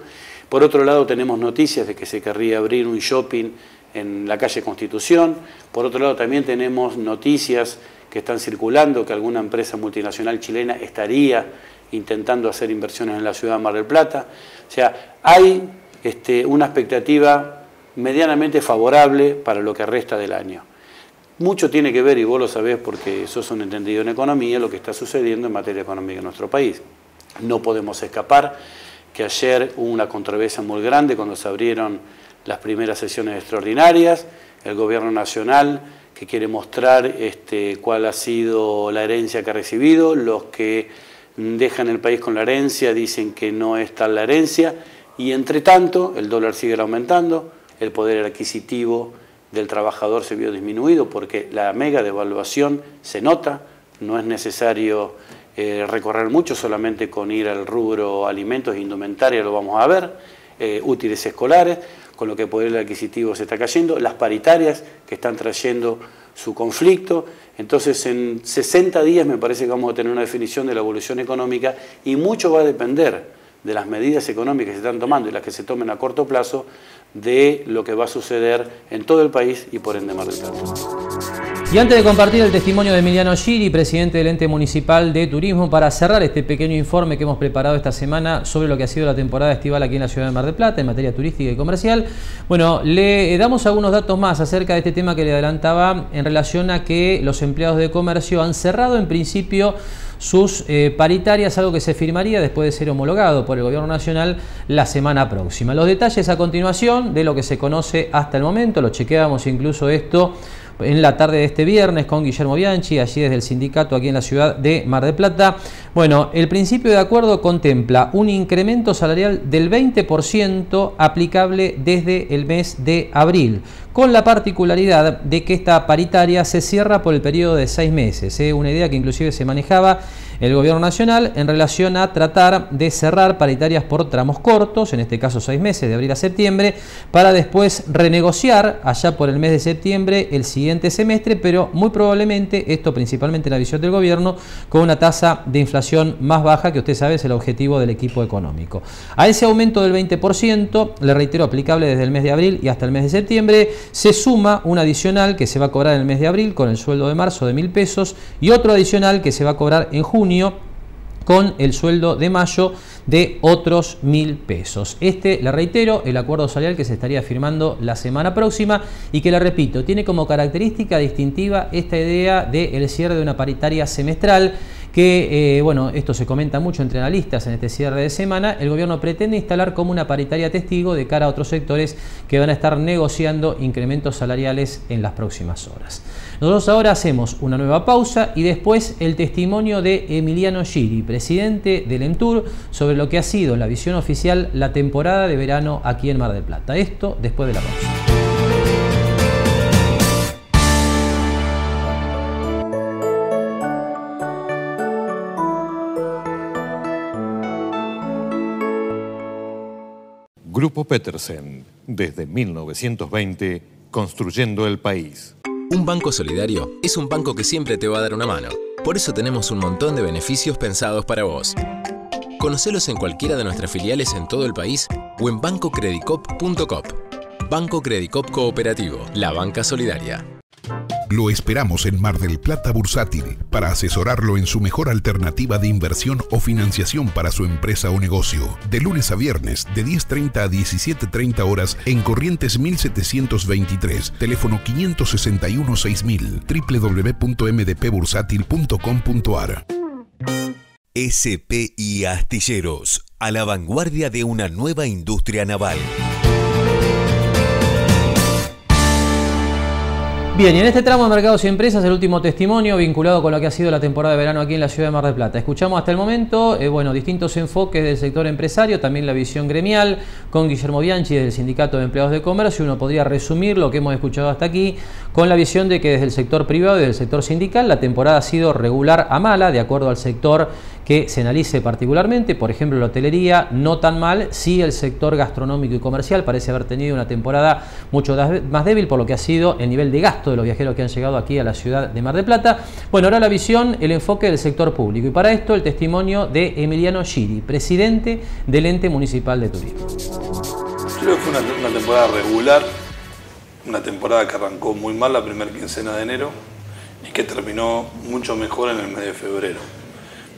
Por otro lado, tenemos noticias de que se querría abrir un shopping en la calle Constitución. Por otro lado, también tenemos noticias que están circulando que alguna empresa multinacional chilena estaría intentando hacer inversiones en la ciudad de Mar del Plata. O sea, hay una expectativa medianamente favorable para lo que resta del año. Mucho tiene que ver, y vos lo sabés porque sos un entendido en economía, lo que está sucediendo en materia económica en nuestro país. No podemos escapar que ayer hubo una controversia muy grande cuando se abrieron las primeras sesiones extraordinarias. El gobierno nacional que quiere mostrar cuál ha sido la herencia que ha recibido, los que dejan el país con la herencia dicen que no es tal la herencia, y entre tanto el dólar sigue aumentando, el poder adquisitivo del trabajador se vio disminuido porque la mega devaluación se nota, no es necesario recorrer mucho, solamente con ir al rubro alimentos e indumentaria lo vamos a ver, útiles escolares, con lo que el poder adquisitivo se está cayendo, las paritarias que están trayendo su conflicto. Entonces en 60 días me parece que vamos a tener una definición de la evolución económica, y mucho va a depender de las medidas económicas que se están tomando y las que se tomen a corto plazo de lo que va a suceder en todo el país y por ende Mar del Plata. Y antes de compartir el testimonio de Emiliano Giri, presidente del Ente Municipal de Turismo, para cerrar este pequeño informe que hemos preparado esta semana sobre lo que ha sido la temporada estival aquí en la ciudad de Mar del Plata en materia turística y comercial, bueno, le damos algunos datos más acerca de este tema que le adelantaba en relación a que los empleados de comercio han cerrado en principio sus paritarias, algo que se firmaría después de ser homologado por el Gobierno Nacional la semana próxima. Los detalles a continuación de lo que se conoce hasta el momento, lo chequeábamos incluso esto en la tarde de este viernes con Guillermo Bianchi, allí desde el sindicato aquí en la ciudad de Mar del Plata. Bueno, el principio de acuerdo contempla un incremento salarial del 20% aplicable desde el mes de abril, con la particularidad de que esta paritaria se cierra por el periodo de 6 meses, una idea que inclusive se manejaba el Gobierno Nacional en relación a tratar de cerrar paritarias por tramos cortos, en este caso 6 meses, de abril a septiembre, para después renegociar allá por el mes de septiembre el siguiente semestre, pero muy probablemente, esto principalmente en la visión del Gobierno, con una tasa de inflación más baja, que usted sabe es el objetivo del equipo económico. A ese aumento del 20%, le reitero, aplicable desde el mes de abril y hasta el mes de septiembre, se suma un adicional que se va a cobrar en el mes de abril con el sueldo de marzo de 1.000 pesos y otro adicional que se va a cobrar en junio con el sueldo de mayo de otros 1.000 pesos. Le reitero, el acuerdo salarial que se estaría firmando la semana próxima y que, le repito, tiene como característica distintiva esta idea del cierre de una paritaria semestral que, bueno, esto se comenta mucho entre analistas en este cierre de semana. El gobierno pretende instalar como una paritaria testigo de cara a otros sectores que van a estar negociando incrementos salariales en las próximas horas. Nosotros ahora hacemos una nueva pausa y después el testimonio de Emiliano Giri, presidente del ENTUR, sobre lo que ha sido la visión oficial la temporada de verano aquí en Mar del Plata. Esto después de la pausa. Grupo Petersen, desde 1920, construyendo el país. Un banco solidario es un banco que siempre te va a dar una mano. Por eso tenemos un montón de beneficios pensados para vos. Conocelos en cualquiera de nuestras filiales en todo el país o en bancocredicop.com. Banco Credicop Cooperativo, la banca solidaria. Lo esperamos en Mar del Plata Bursátil para asesorarlo en su mejor alternativa de inversión o financiación para su empresa o negocio. De lunes a viernes, de 10:30 a 17:30 horas en Corrientes 1723, teléfono 561-6000, www.mdpbursátil.com.ar. SPI Astilleros, a la vanguardia de una nueva industria naval. Bien, y en este tramo de Mercados y Empresas, el último testimonio vinculado con lo que ha sido la temporada de verano aquí en la ciudad de Mar del Plata. Escuchamos hasta el momento, bueno, distintos enfoques del sector empresario, también la visión gremial, con Guillermo Bianchi del Sindicato de Empleados de Comercio. Uno podría resumir lo que hemos escuchado hasta aquí con la visión de que desde el sector privado y del sector sindical la temporada ha sido regular a mala, de acuerdo al sector que se analice particularmente. Por ejemplo, la hotelería no tan mal, sí el sector gastronómico y comercial parece haber tenido una temporada mucho más débil por lo que ha sido el nivel de gasto de los viajeros que han llegado aquí a la ciudad de Mar del Plata. Bueno, ahora la visión, el enfoque del sector público, y para esto el testimonio de Emiliano Giri, presidente del Ente Municipal de Turismo. Creo que fue una temporada regular, una temporada que arrancó muy mal la primera quincena de enero y que terminó mucho mejor en el mes de febrero.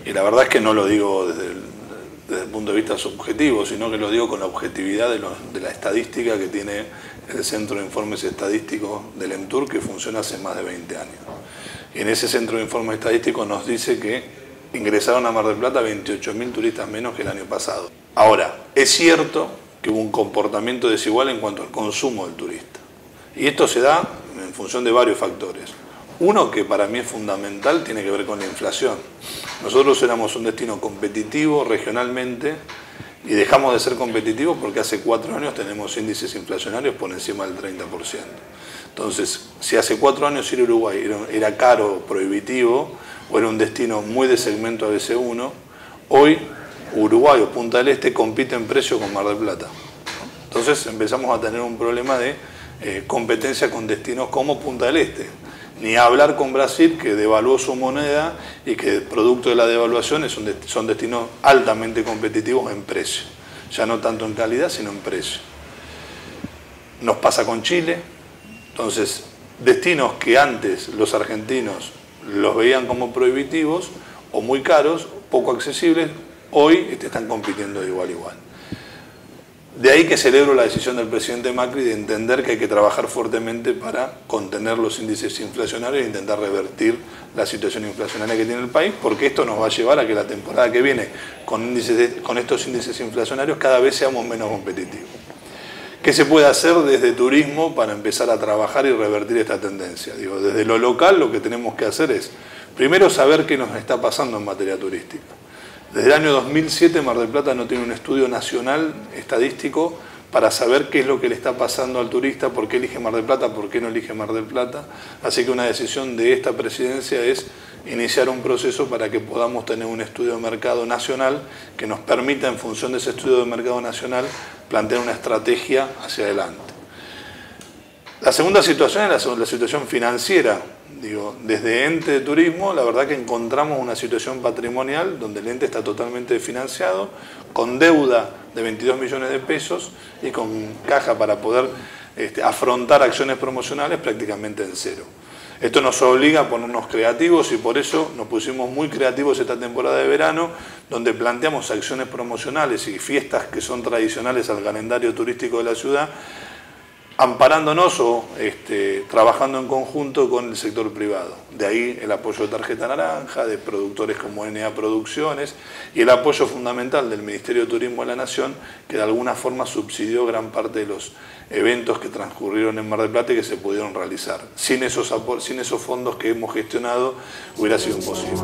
Y la verdad es que no lo digo desde el punto de vista subjetivo, sino que lo digo con la objetividad de la estadística que tiene el Centro de Informes Estadísticos del EMTUR, que funciona hace más de 20 años. Y en ese Centro de Informes Estadísticos nos dice que ingresaron a Mar del Plata 28.000 turistas menos que el año pasado. Ahora, es cierto que hubo un comportamiento desigual en cuanto al consumo del turista. Y esto se da en función de varios factores. Uno, que para mí es fundamental, tiene que ver con la inflación. Nosotros éramos un destino competitivo regionalmente y dejamos de ser competitivos porque hace 4 años tenemos índices inflacionarios por encima del 30%. Entonces, si hace 4 años ir a Uruguay era caro, prohibitivo, o era un destino muy de segmento ABC1, hoy Uruguay o Punta del Este compite en precio con Mar del Plata. Entonces empezamos a tener un problema de competencia con destinos como Punta del Este. Ni hablar con Brasil, que devaluó su moneda y que producto de la devaluación son destinos altamente competitivos en precio. Ya no tanto en calidad, sino en precio. Nos pasa con Chile. Entonces, destinos que antes los argentinos los veían como prohibitivos o muy caros, poco accesibles, hoy están compitiendo de igual a igual. De ahí que celebro la decisión del presidente Macri de entender que hay que trabajar fuertemente para contener los índices inflacionarios e intentar revertir la situación inflacionaria que tiene el país, porque esto nos va a llevar a que la temporada que viene, con estos índices inflacionarios, cada vez seamos menos competitivos. ¿Qué se puede hacer desde turismo para empezar a trabajar y revertir esta tendencia? Digo, desde lo local lo que tenemos que hacer es, primero, saber qué nos está pasando en materia turística. Desde el año 2007 Mar del Plata no tiene un estudio nacional estadístico para saber qué es lo que le está pasando al turista, por qué elige Mar del Plata, por qué no elige Mar del Plata. Así que una decisión de esta presidencia es iniciar un proceso para que podamos tener un estudio de mercado nacional que nos permita, en función de ese estudio de mercado nacional, plantear una estrategia hacia adelante. La segunda situación es la situación financiera. Digo, desde Ente de Turismo, la verdad que encontramos una situación patrimonial donde el ente está totalmente financiado, con deuda de 22 millones de pesos y con caja para poder afrontar acciones promocionales prácticamente en cero. Esto nos obliga a ponernos creativos y por eso nos pusimos muy creativos esta temporada de verano, donde planteamos acciones promocionales y fiestas que son tradicionales al calendario turístico de la ciudad, amparándonos o trabajando en conjunto con el sector privado. De ahí el apoyo de Tarjeta Naranja, de productores como NA Producciones y el apoyo fundamental del Ministerio de Turismo de la Nación, que de alguna forma subsidió gran parte de los eventos que transcurrieron en Mar del Plata y que se pudieron realizar. Sin esos fondos que hemos gestionado hubiera sido imposible.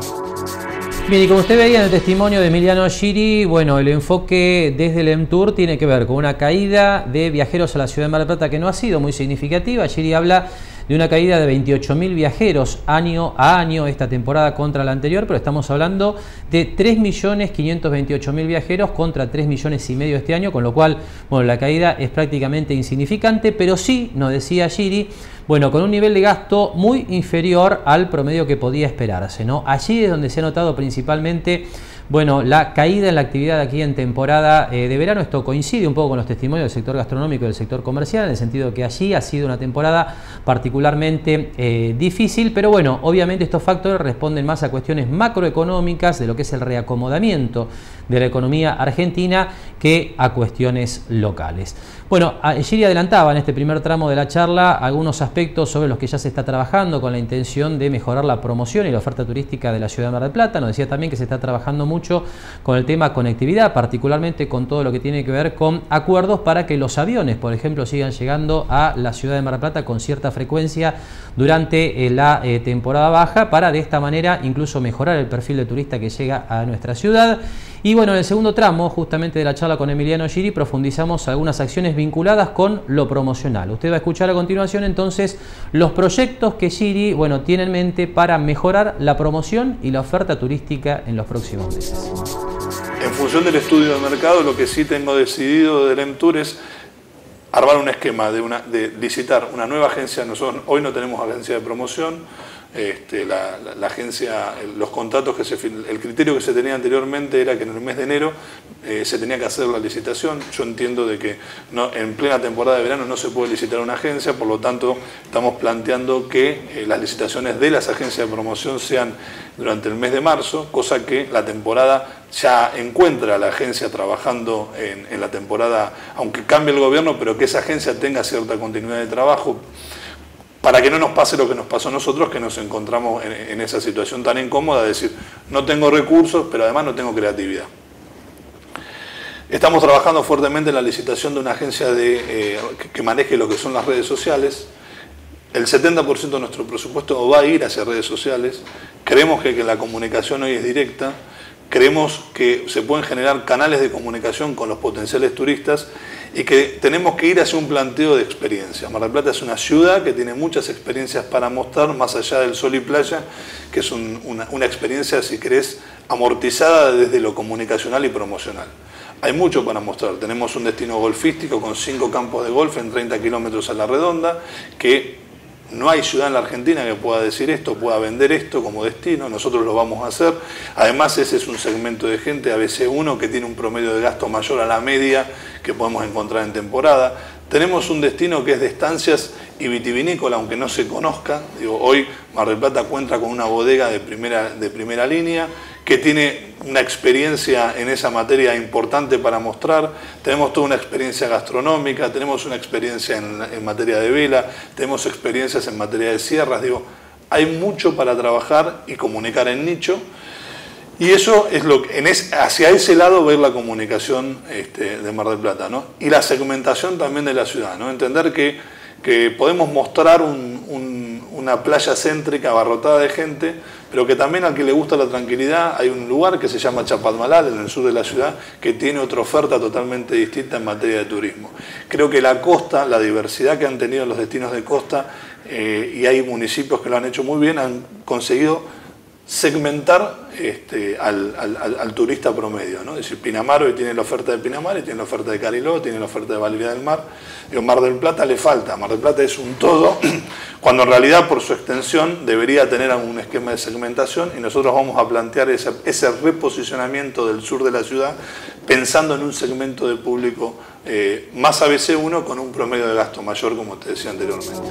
Bien, y como usted veía en el testimonio de Emiliano Giri, bueno, el enfoque desde el EMTUR tiene que ver con una caída de viajeros a la ciudad de Mar del Plata que no ha sido muy significativa. Giri habla de una caída de 28.000 viajeros año a año esta temporada contra la anterior, pero estamos hablando de 3.528.000 viajeros contra 3,5 millones este año, con lo cual, bueno, la caída es prácticamente insignificante, pero sí, nos decía Giri, bueno, con un nivel de gasto muy inferior al promedio que podía esperarse, ¿no? Allí es donde se ha notado principalmente, bueno, la caída en la actividad aquí en temporada de verano. Esto coincide un poco con los testimonios del sector gastronómico y del sector comercial, en el sentido que allí ha sido una temporada particularmente difícil, pero bueno, obviamente estos factores responden más a cuestiones macroeconómicas de lo que es el reacomodamiento de la economía argentina que a cuestiones locales. Bueno, Giri adelantaba en este primer tramo de la charla algunos aspectos sobre los que ya se está trabajando con la intención de mejorar la promoción y la oferta turística de la ciudad de Mar del Plata. Nos decía también que se está trabajando mucho con el tema conectividad, particularmente con todo lo que tiene que ver con acuerdos para que los aviones, por ejemplo, sigan llegando a la ciudad de Mar del Plata con cierta frecuencia durante la temporada baja, para de esta manera incluso mejorar el perfil de turista que llega a nuestra ciudad. Y bueno, en el segundo tramo, justamente de la charla con Emiliano Giri, profundizamos algunas acciones vinculadas con lo promocional. Usted va a escuchar a continuación entonces los proyectos que Giri, bueno, tiene en mente para mejorar la promoción y la oferta turística en los próximos meses. En función del estudio de mercado, lo que sí tengo decidido del EMTUR es armar un esquema de licitar una nueva agencia. Nosotros hoy no tenemos agencia de promoción. La agencia, los contratos el criterio que se tenía anteriormente era que en el mes de enero se tenía que hacer la licitación. Yo entiendo de que en plena temporada de verano no se puede licitar una agencia, por lo tanto estamos planteando que las licitaciones de las agencias de promoción sean durante el mes de marzo, cosa que la temporada ya encuentra a la agencia trabajando en la temporada, aunque cambie el gobierno, pero que esa agencia tenga cierta continuidad de trabajo, para que no nos pase lo que nos pasó a nosotros, que nos encontramos en esa situación tan incómoda de decir, no tengo recursos, pero además no tengo creatividad. Estamos trabajando fuertemente en la licitación de una agencia que maneje lo que son las redes sociales. El 70% de nuestro presupuesto va a ir hacia redes sociales. Creemos que la comunicación hoy es directa. Creemos que se pueden generar canales de comunicación con los potenciales turistas y que tenemos que ir hacia un planteo de experiencia. Mar del Plata es una ciudad que tiene muchas experiencias para mostrar, más allá del sol y playa, que es una experiencia, si querés, amortizada desde lo comunicacional y promocional. Hay mucho para mostrar. Tenemos un destino golfístico con 5 campos de golf en 30 kilómetros a la redonda, que no hay ciudad en la Argentina que pueda decir esto, pueda vender esto como destino. Nosotros lo vamos a hacer. Además, ese es un segmento de gente, ABC1, que tiene un promedio de gasto mayor a la media que podemos encontrar en temporada. Tenemos un destino que es de estancias y vitivinícola, aunque no se conozca. Hoy Mar del Plata cuenta con una bodega de primera línea, que tiene una experiencia en esa materia importante para mostrar. Tenemos toda una experiencia gastronómica, tenemos una experiencia en materia de vela, tenemos experiencias en materia de sierras. Hay mucho para trabajar y comunicar en nicho. Y eso es hacia ese lado ver la comunicación de Mar del Plata, ¿no? Y la segmentación también de la ciudad, ¿no? Entender que podemos mostrar una playa céntrica abarrotada de gente, pero que también al que le gusta la tranquilidad hay un lugar que se llama Chapadmalal, en el sur de la ciudad, que tiene otra oferta totalmente distinta en materia de turismo. Creo que la costa, la diversidad que han tenido los destinos de costa, y hay municipios que lo han hecho muy bien, han conseguido segmentar al turista promedio, ¿no? Es decir, Pinamar hoy tiene la oferta de Pinamar y tiene la oferta de Cariló, tiene la oferta de Valeria del Mar. Mar del Plata le falta. Mar del Plata es un todo, cuando en realidad por su extensión debería tener algún esquema de segmentación, y nosotros vamos a plantear ese reposicionamiento del sur de la ciudad pensando en un segmento de público más ABC1 con un promedio de gasto mayor, como te decía anteriormente.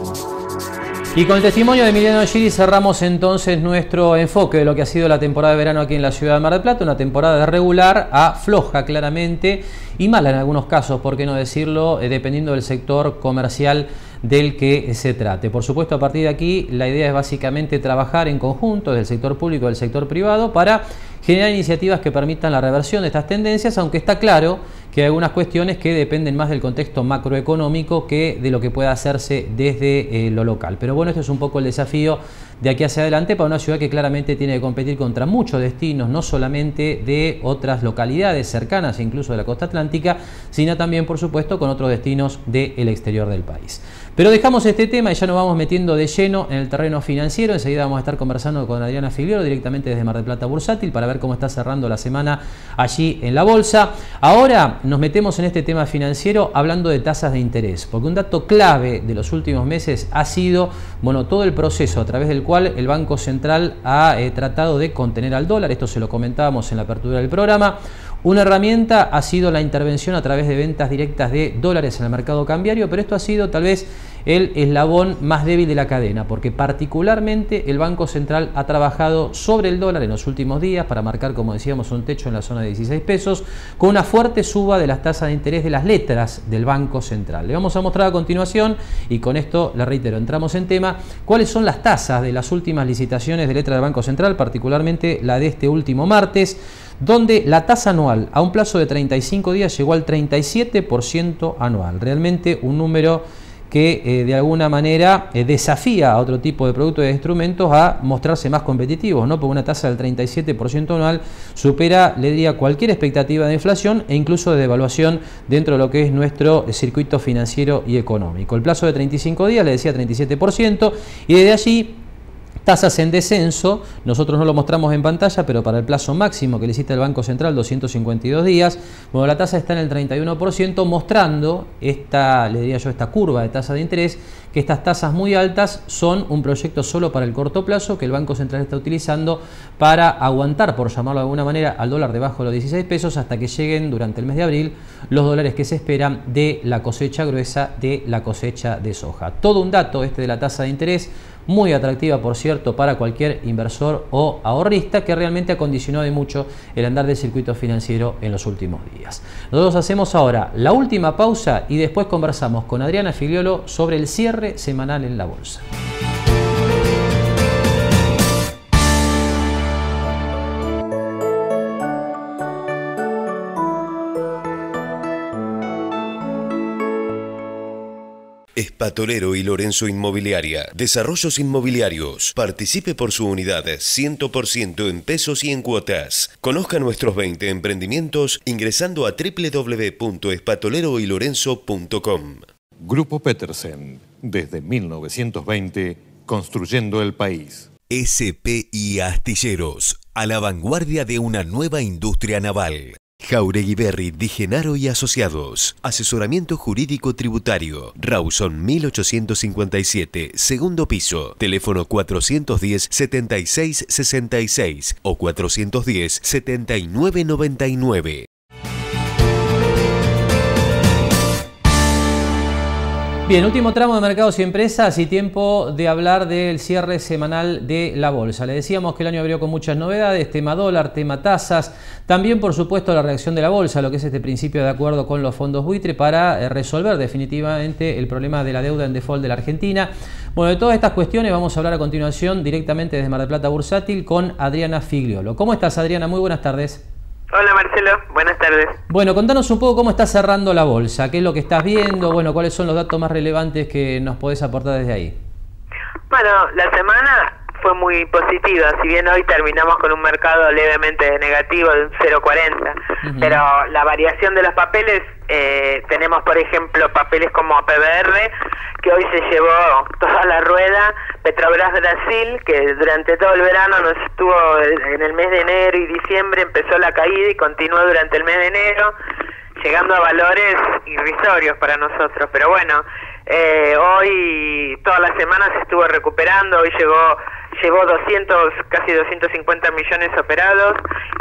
Y con el testimonio de Emiliano Giri cerramos entonces nuestro enfoque de lo que ha sido la temporada de verano aquí en la ciudad de Mar del Plata, una temporada regular a floja claramente y mala en algunos casos, por qué no decirlo, dependiendo del sector comercial del que se trate. Por supuesto, a partir de aquí la idea es básicamente trabajar en conjunto del sector público y del sector privado para generar iniciativas que permitan la reversión de estas tendencias, aunque está claro que hay algunas cuestiones que dependen más del contexto macroeconómico que de lo que pueda hacerse desde lo local. Pero bueno, este es un poco el desafío de aquí hacia adelante para una ciudad que claramente tiene que competir contra muchos destinos, no solamente de otras localidades cercanas, incluso de la costa atlántica, sino también, por supuesto, con otros destinos del exterior del país. Pero dejamos este tema y ya nos vamos metiendo de lleno en el terreno financiero. Enseguida vamos a estar conversando con Adriana Figliolo directamente desde Mar del Plata Bursátil para ver cómo está cerrando la semana allí en la bolsa. Ahora nos metemos en este tema financiero hablando de tasas de interés, porque un dato clave de los últimos meses ha sido, bueno, todo el proceso a través del cual el Banco Central ha tratado de contener al dólar. Esto se lo comentábamos en la apertura del programa. Una herramienta ha sido la intervención a través de ventas directas de dólares en el mercado cambiario, pero esto ha sido tal vez el eslabón más débil de la cadena, porque particularmente el Banco Central ha trabajado sobre el dólar en los últimos días para marcar, como decíamos, un techo en la zona de 16 pesos, con una fuerte suba de las tasas de interés de las letras del Banco Central. Le vamos a mostrar a continuación, y con esto, le reitero, entramos en tema, cuáles son las tasas de las últimas licitaciones de letra del Banco Central, particularmente la de este último martes, donde la tasa anual a un plazo de 35 días llegó al 37% anual. Realmente un número que de alguna manera desafía a otro tipo de productos y de instrumentos a mostrarse más competitivos, ¿no? Porque una tasa del 37% anual supera, le diría, cualquier expectativa de inflación e incluso de devaluación dentro de lo que es nuestro circuito financiero y económico. El plazo de 35 días, le decía, 37%, y desde allí tasas en descenso. Nosotros no lo mostramos en pantalla, pero para el plazo máximo que licita el Banco Central, 252 días, bueno, la tasa está en el 31%, mostrando esta, le diría yo, esta curva de tasa de interés, que estas tasas muy altas son un proyecto solo para el corto plazo que el Banco Central está utilizando para aguantar, por llamarlo de alguna manera, al dólar debajo de los 16 pesos hasta que lleguen durante el mes de abril los dólares que se esperan de la cosecha gruesa, de la cosecha de soja. Todo un dato este de la tasa de interés, muy atractiva, por cierto, para cualquier inversor o ahorrista, que realmente ha condicionado de mucho el andar del circuito financiero en los últimos días. Nosotros hacemos ahora la última pausa y después conversamos con Adriana Figliolo sobre el cierre semanal en la bolsa. Espatolero y Lorenzo Inmobiliaria. Desarrollos inmobiliarios. Participe por su unidad 100% en pesos y en cuotas. Conozca nuestros 20 emprendimientos ingresando a www.espatoleroylorenzo.com. Grupo Petersen. Desde 1920, construyendo el país. SPI Astilleros. A la vanguardia de una nueva industria naval. Jauregui Berry, Di Genaro y Asociados. Asesoramiento jurídico tributario. Rawson 1857, segundo piso. Teléfono 410-7666 o 410-7999. Bien, último tramo de mercados y empresas y tiempo de hablar del cierre semanal de la bolsa. Le decíamos que el año abrió con muchas novedades, tema dólar, tema tasas, también por supuesto la reacción de la bolsa, lo que es este principio de acuerdo con los fondos buitre para resolver definitivamente el problema de la deuda en default de la Argentina. Bueno, de todas estas cuestiones vamos a hablar a continuación directamente desde Mar del Plata Bursátil con Adriana Figliolo. ¿Cómo estás, Adriana? Muy buenas tardes. Hola Marcelo, buenas tardes. Bueno, contanos un poco cómo está cerrando la bolsa, qué es lo que estás viendo, bueno, cuáles son los datos más relevantes que nos podés aportar desde ahí. Bueno, la semana fue muy positiva, si bien hoy terminamos con un mercado levemente negativo de un 0,40, pero la variación de los papeles, tenemos por ejemplo papeles como PBR, que hoy se llevó toda la rueda, Petrobras Brasil, que durante todo el verano nos estuvo en el mes de enero y diciembre, empezó la caída y continuó durante el mes de enero, llegando a valores irrisorios para nosotros, pero bueno, hoy toda la semana se estuvo recuperando, hoy llevó 200, casi 250 millones operados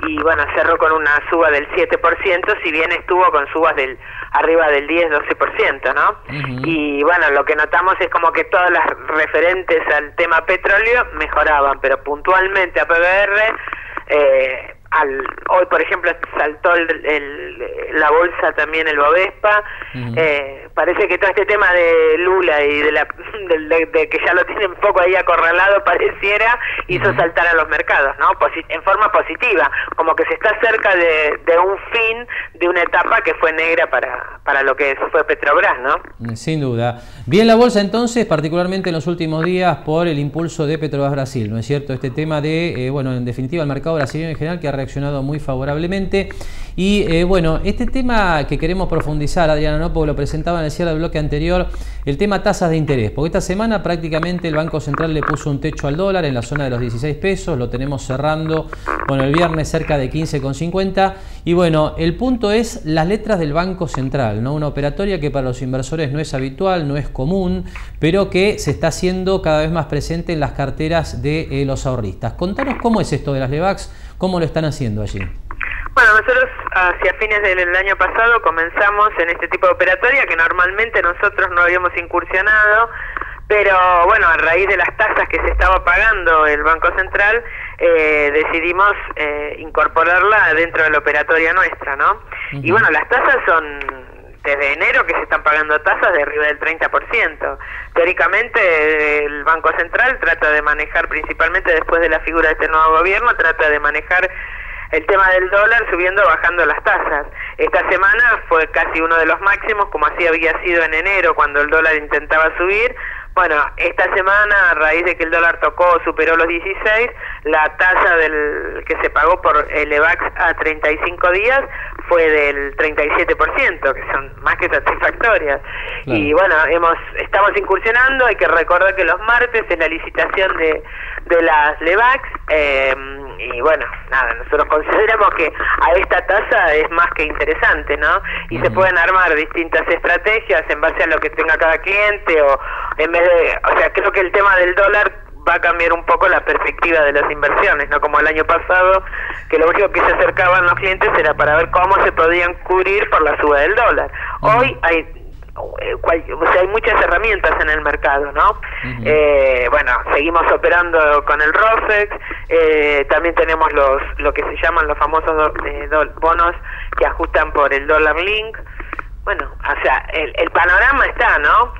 y bueno, cerró con una suba del 7%, si bien estuvo con subas del arriba del 10-12%, ¿no? Y bueno, lo que notamos es como que todas las referentes al tema petróleo mejoraban, pero puntualmente a PBR, hoy por ejemplo saltó la bolsa también, el Bovespa. Parece que todo este tema de Lula y de que ya lo tienen un poco ahí acorralado pareciera hizo saltar a los mercados, ¿no? En forma positiva, como que se está cerca de un fin de una etapa que fue negra para lo que fue Petrobras, ¿no? Sin duda. Bien la bolsa entonces, particularmente en los últimos días por el impulso de Petrobras Brasil, ¿no es cierto? Este tema de, bueno, en definitiva el mercado brasileño en general que ha reaccionado muy favorablemente y bueno, este tema que queremos profundizar, Adriana, ¿no? Porque lo presentaba en el cierre del bloque anterior, el tema tasas de interés, porque esta semana prácticamente el Banco Central le puso un techo al dólar en la zona de los 16 pesos, lo tenemos cerrando, bueno, el viernes cerca de 15,50 y bueno, el punto es las letras del Banco Central, ¿no? Una operatoria que para los inversores no es habitual, no es común, pero que se está haciendo cada vez más presente en las carteras de los ahorristas. Contanos cómo es esto de las Lebacs, cómo lo están haciendo allí. Bueno, nosotros hacia fines del año pasado comenzamos en este tipo de operatoria que normalmente nosotros no habíamos incursionado, pero bueno, a raíz de las tasas que se estaba pagando el Banco Central, decidimos incorporarla dentro de la operatoria nuestra, ¿no? Y bueno, las tasas son desde enero que se están pagando tasas de arriba del 30%. Teóricamente el Banco Central trata de manejar, principalmente después de la figura de este nuevo gobierno, trata de manejar el tema del dólar subiendo o bajando las tasas. Esta semana fue casi uno de los máximos, como así había sido en enero cuando el dólar intentaba subir. Bueno, esta semana, a raíz de que el dólar superó los 16, la tasa que se pagó por el EVAX a 35 días fue del 37%, que son más que satisfactorias. Claro. Y bueno, estamos incursionando, hay que recordar que los martes es la licitación de las LEVAX, y bueno, nada, nosotros consideramos que a esta tasa es más que interesante, ¿no? Y se pueden armar distintas estrategias en base a lo que tenga cada cliente, o en vez de, o sea, creo que el tema del dólar va a cambiar un poco la perspectiva de las inversiones, no como el año pasado, que lo único que se acercaban los clientes era para ver cómo se podían cubrir por la suba del dólar. Hoy hay hay muchas herramientas en el mercado, ¿no? Bueno, seguimos operando con el ROFEX, también tenemos lo que se llaman los famosos bonos que ajustan por el Dollar Link. Bueno, o sea, el panorama está, ¿no?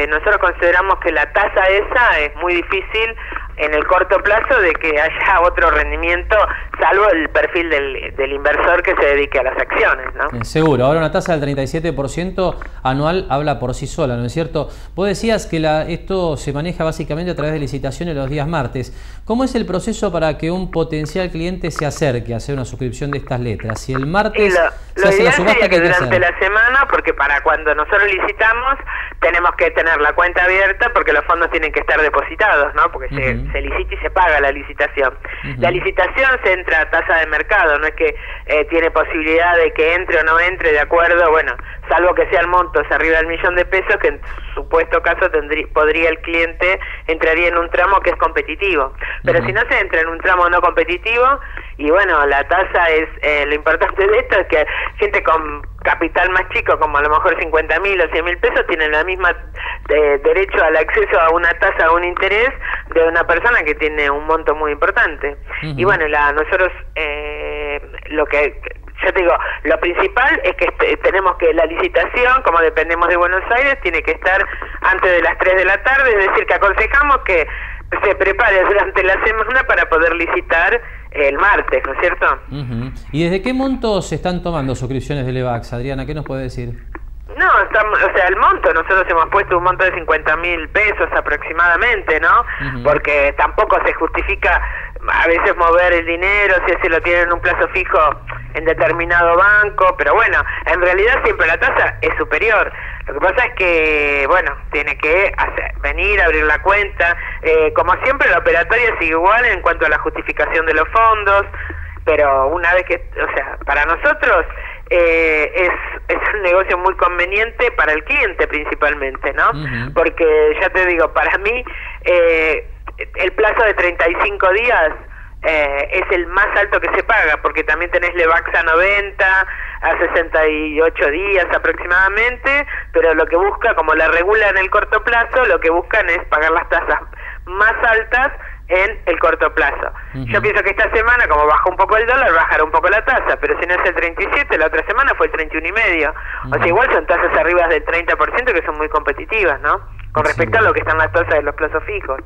Nosotros consideramos que la tasa esa es muy difícil en el corto plazo de que haya otro rendimiento, salvo el perfil del inversor que se dedique a las acciones, ¿no? Seguro. Ahora una tasa del 37% anual habla por sí sola, ¿no es cierto? Vos decías que esto se maneja básicamente a través de licitaciones los días martes. ¿Cómo es el proceso para que un potencial cliente se acerque a hacer una suscripción de estas letras? Si el martes se hace la subasta, que durante la semana, porque para cuando nosotros licitamos tenemos que tener la cuenta abierta porque los fondos tienen que estar depositados, ¿no? Porque se licita y se paga la licitación. La licitación se entra a tasa de mercado, no es que tiene posibilidad de que entre o no entre de acuerdo, bueno, salvo que sea el monto es arriba del $1.000.000, que en supuesto caso podría el cliente entraría en un tramo que es competitivo. Pero si no se entra en un tramo no competitivo, y bueno, la tasa es, lo importante de esto es que gente con capital más chico, como a lo mejor 50.000 o 100.000 pesos, tienen la misma derecho al acceso a una tasa o un interés de una persona que tiene un monto muy importante. Y bueno, nosotros lo que yo te digo, lo principal es que tenemos que la licitación, como dependemos de Buenos Aires, tiene que estar antes de las 3 de la tarde, es decir, que aconsejamos que se prepare durante la semana para poder licitar el martes, ¿no es cierto? ¿Y desde qué montos se están tomando suscripciones de LEVAX, Adriana? ¿Qué nos puede decir? No, o sea, el monto, nosotros hemos puesto un monto de 50.000 pesos aproximadamente, ¿no? Porque tampoco se justifica a veces mover el dinero, si ese lo tienen en un plazo fijo en determinado banco, pero bueno, en realidad siempre la tasa es superior. Lo que pasa es que, bueno, tiene que venir, abrir la cuenta, como siempre la operatoria sigue igual en cuanto a la justificación de los fondos, pero una vez que, o sea, para nosotros es un negocio muy conveniente para el cliente principalmente, ¿no? Porque ya te digo, para mí el plazo de 35 días es el más alto que se paga, porque también tenés LEVAX a 90, a 68 días aproximadamente, pero lo que busca, como la regula en el corto plazo, lo que buscan es pagar las tasas más altas en el corto plazo. Yo pienso que esta semana, como bajó un poco el dólar, bajará un poco la tasa, pero si no es el 37, la otra semana fue el 31,5. O sea, igual son tasas arriba del 30% que son muy competitivas, ¿no? Con respecto a lo que están las tasas de los plazos fijos.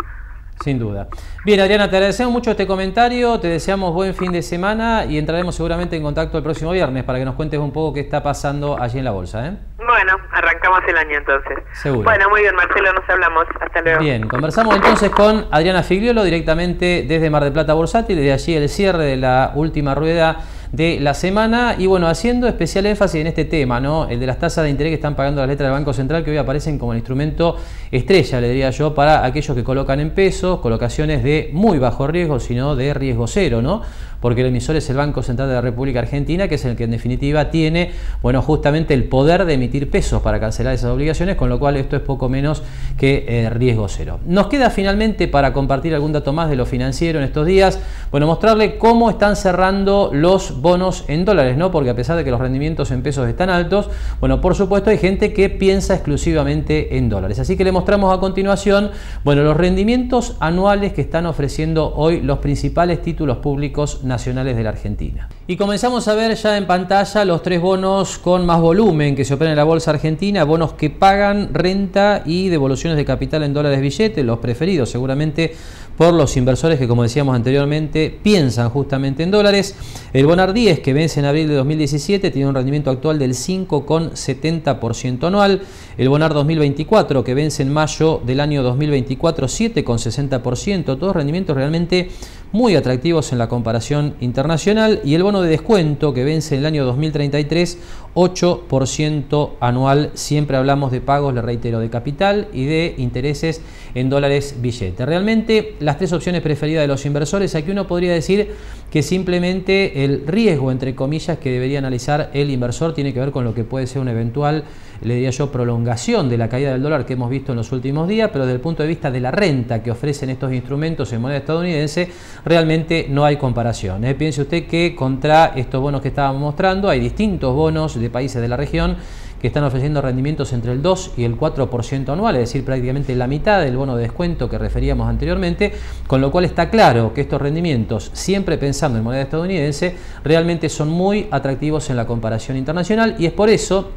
Sin duda. Bien, Adriana, te agradecemos mucho este comentario, te deseamos buen fin de semana y entraremos seguramente en contacto el próximo viernes para que nos cuentes un poco qué está pasando allí en la bolsa, ¿eh? Bueno, arrancamos el año entonces. Seguro. Bueno, muy bien, Marcelo, nos hablamos. Hasta luego. Bien, conversamos entonces con Adriana Figliolo directamente desde Mar del Plata Bursátil, desde allí el cierre de la última rueda de la semana y bueno, haciendo especial énfasis en este tema, ¿no? El de las tasas de interés que están pagando las letras del Banco Central, que hoy aparecen como el instrumento estrella, le diría yo, para aquellos que colocan en pesos, colocaciones de muy bajo riesgo, sino de riesgo cero, ¿no? Porque el emisor es el Banco Central de la República Argentina, que es el que en definitiva tiene, bueno, justamente el poder de emitir pesos para cancelar esas obligaciones, con lo cual esto es poco menos que riesgo cero. Nos queda finalmente para compartir algún dato más de lo financiero en estos días, bueno, mostrarle cómo están cerrando los bonos en dólares, ¿no? Porque a pesar de que los rendimientos en pesos están altos, bueno, por supuesto hay gente que piensa exclusivamente en dólares. Así que le mostramos a continuación, bueno, los rendimientos anuales que están ofreciendo hoy los principales títulos públicos nacionales de la Argentina. Y comenzamos a ver ya en pantalla los 3 bonos con más volumen que se operan en la bolsa argentina, bonos que pagan renta y devoluciones de capital en dólares billete, los preferidos seguramente por los inversores que, como decíamos anteriormente, piensan justamente en dólares. El Bonar 10, que vence en abril de 2017, tiene un rendimiento actual del 5,70% anual. El Bonar 2024, que vence en mayo del año 2024, 7,60%. Todos rendimientos realmente muy atractivos en la comparación internacional. Y el bono de descuento, que vence en el año 2033, 8% anual. Siempre hablamos de pagos, le reitero, de capital y de intereses en dólares billete. Realmente las 3 opciones preferidas de los inversores. Aquí uno podría decir que simplemente el riesgo, entre comillas, que debería analizar el inversor tiene que ver con lo que puede ser una eventual, le diría yo, prolongación de la caída del dólar que hemos visto en los últimos días, pero desde el punto de vista de la renta que ofrecen estos instrumentos en moneda estadounidense, realmente no hay comparación. Piense usted que contra estos bonos que estábamos mostrando hay distintos bonos de países de la región que están ofreciendo rendimientos entre el 2 y el 4% anual, es decir, prácticamente la mitad del bono de descuento que referíamos anteriormente, con lo cual está claro que estos rendimientos, siempre pensando en moneda estadounidense, realmente son muy atractivos en la comparación internacional, y es por eso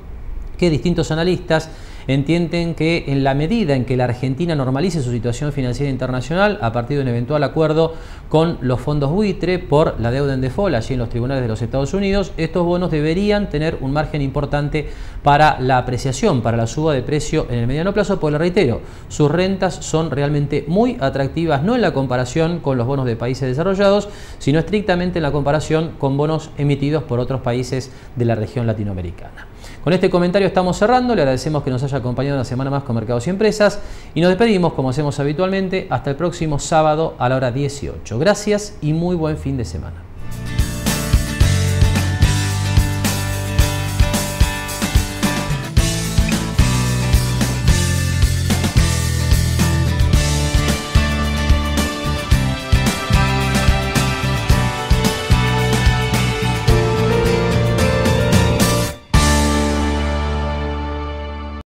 que distintos analistas entienden que en la medida en que la Argentina normalice su situación financiera internacional a partir de un eventual acuerdo con los fondos buitre por la deuda en default allí en los tribunales de los Estados Unidos, estos bonos deberían tener un margen importante para la apreciación, para la suba de precio en el mediano plazo, porque le reitero, sus rentas son realmente muy atractivas, no en la comparación con los bonos de países desarrollados, sino estrictamente en la comparación con bonos emitidos por otros países de la región latinoamericana. Con este comentario estamos cerrando, le agradecemos que nos haya acompañado una semana más con Mercados y Empresas y nos despedimos como hacemos habitualmente hasta el próximo sábado a la hora 18. Gracias y muy buen fin de semana.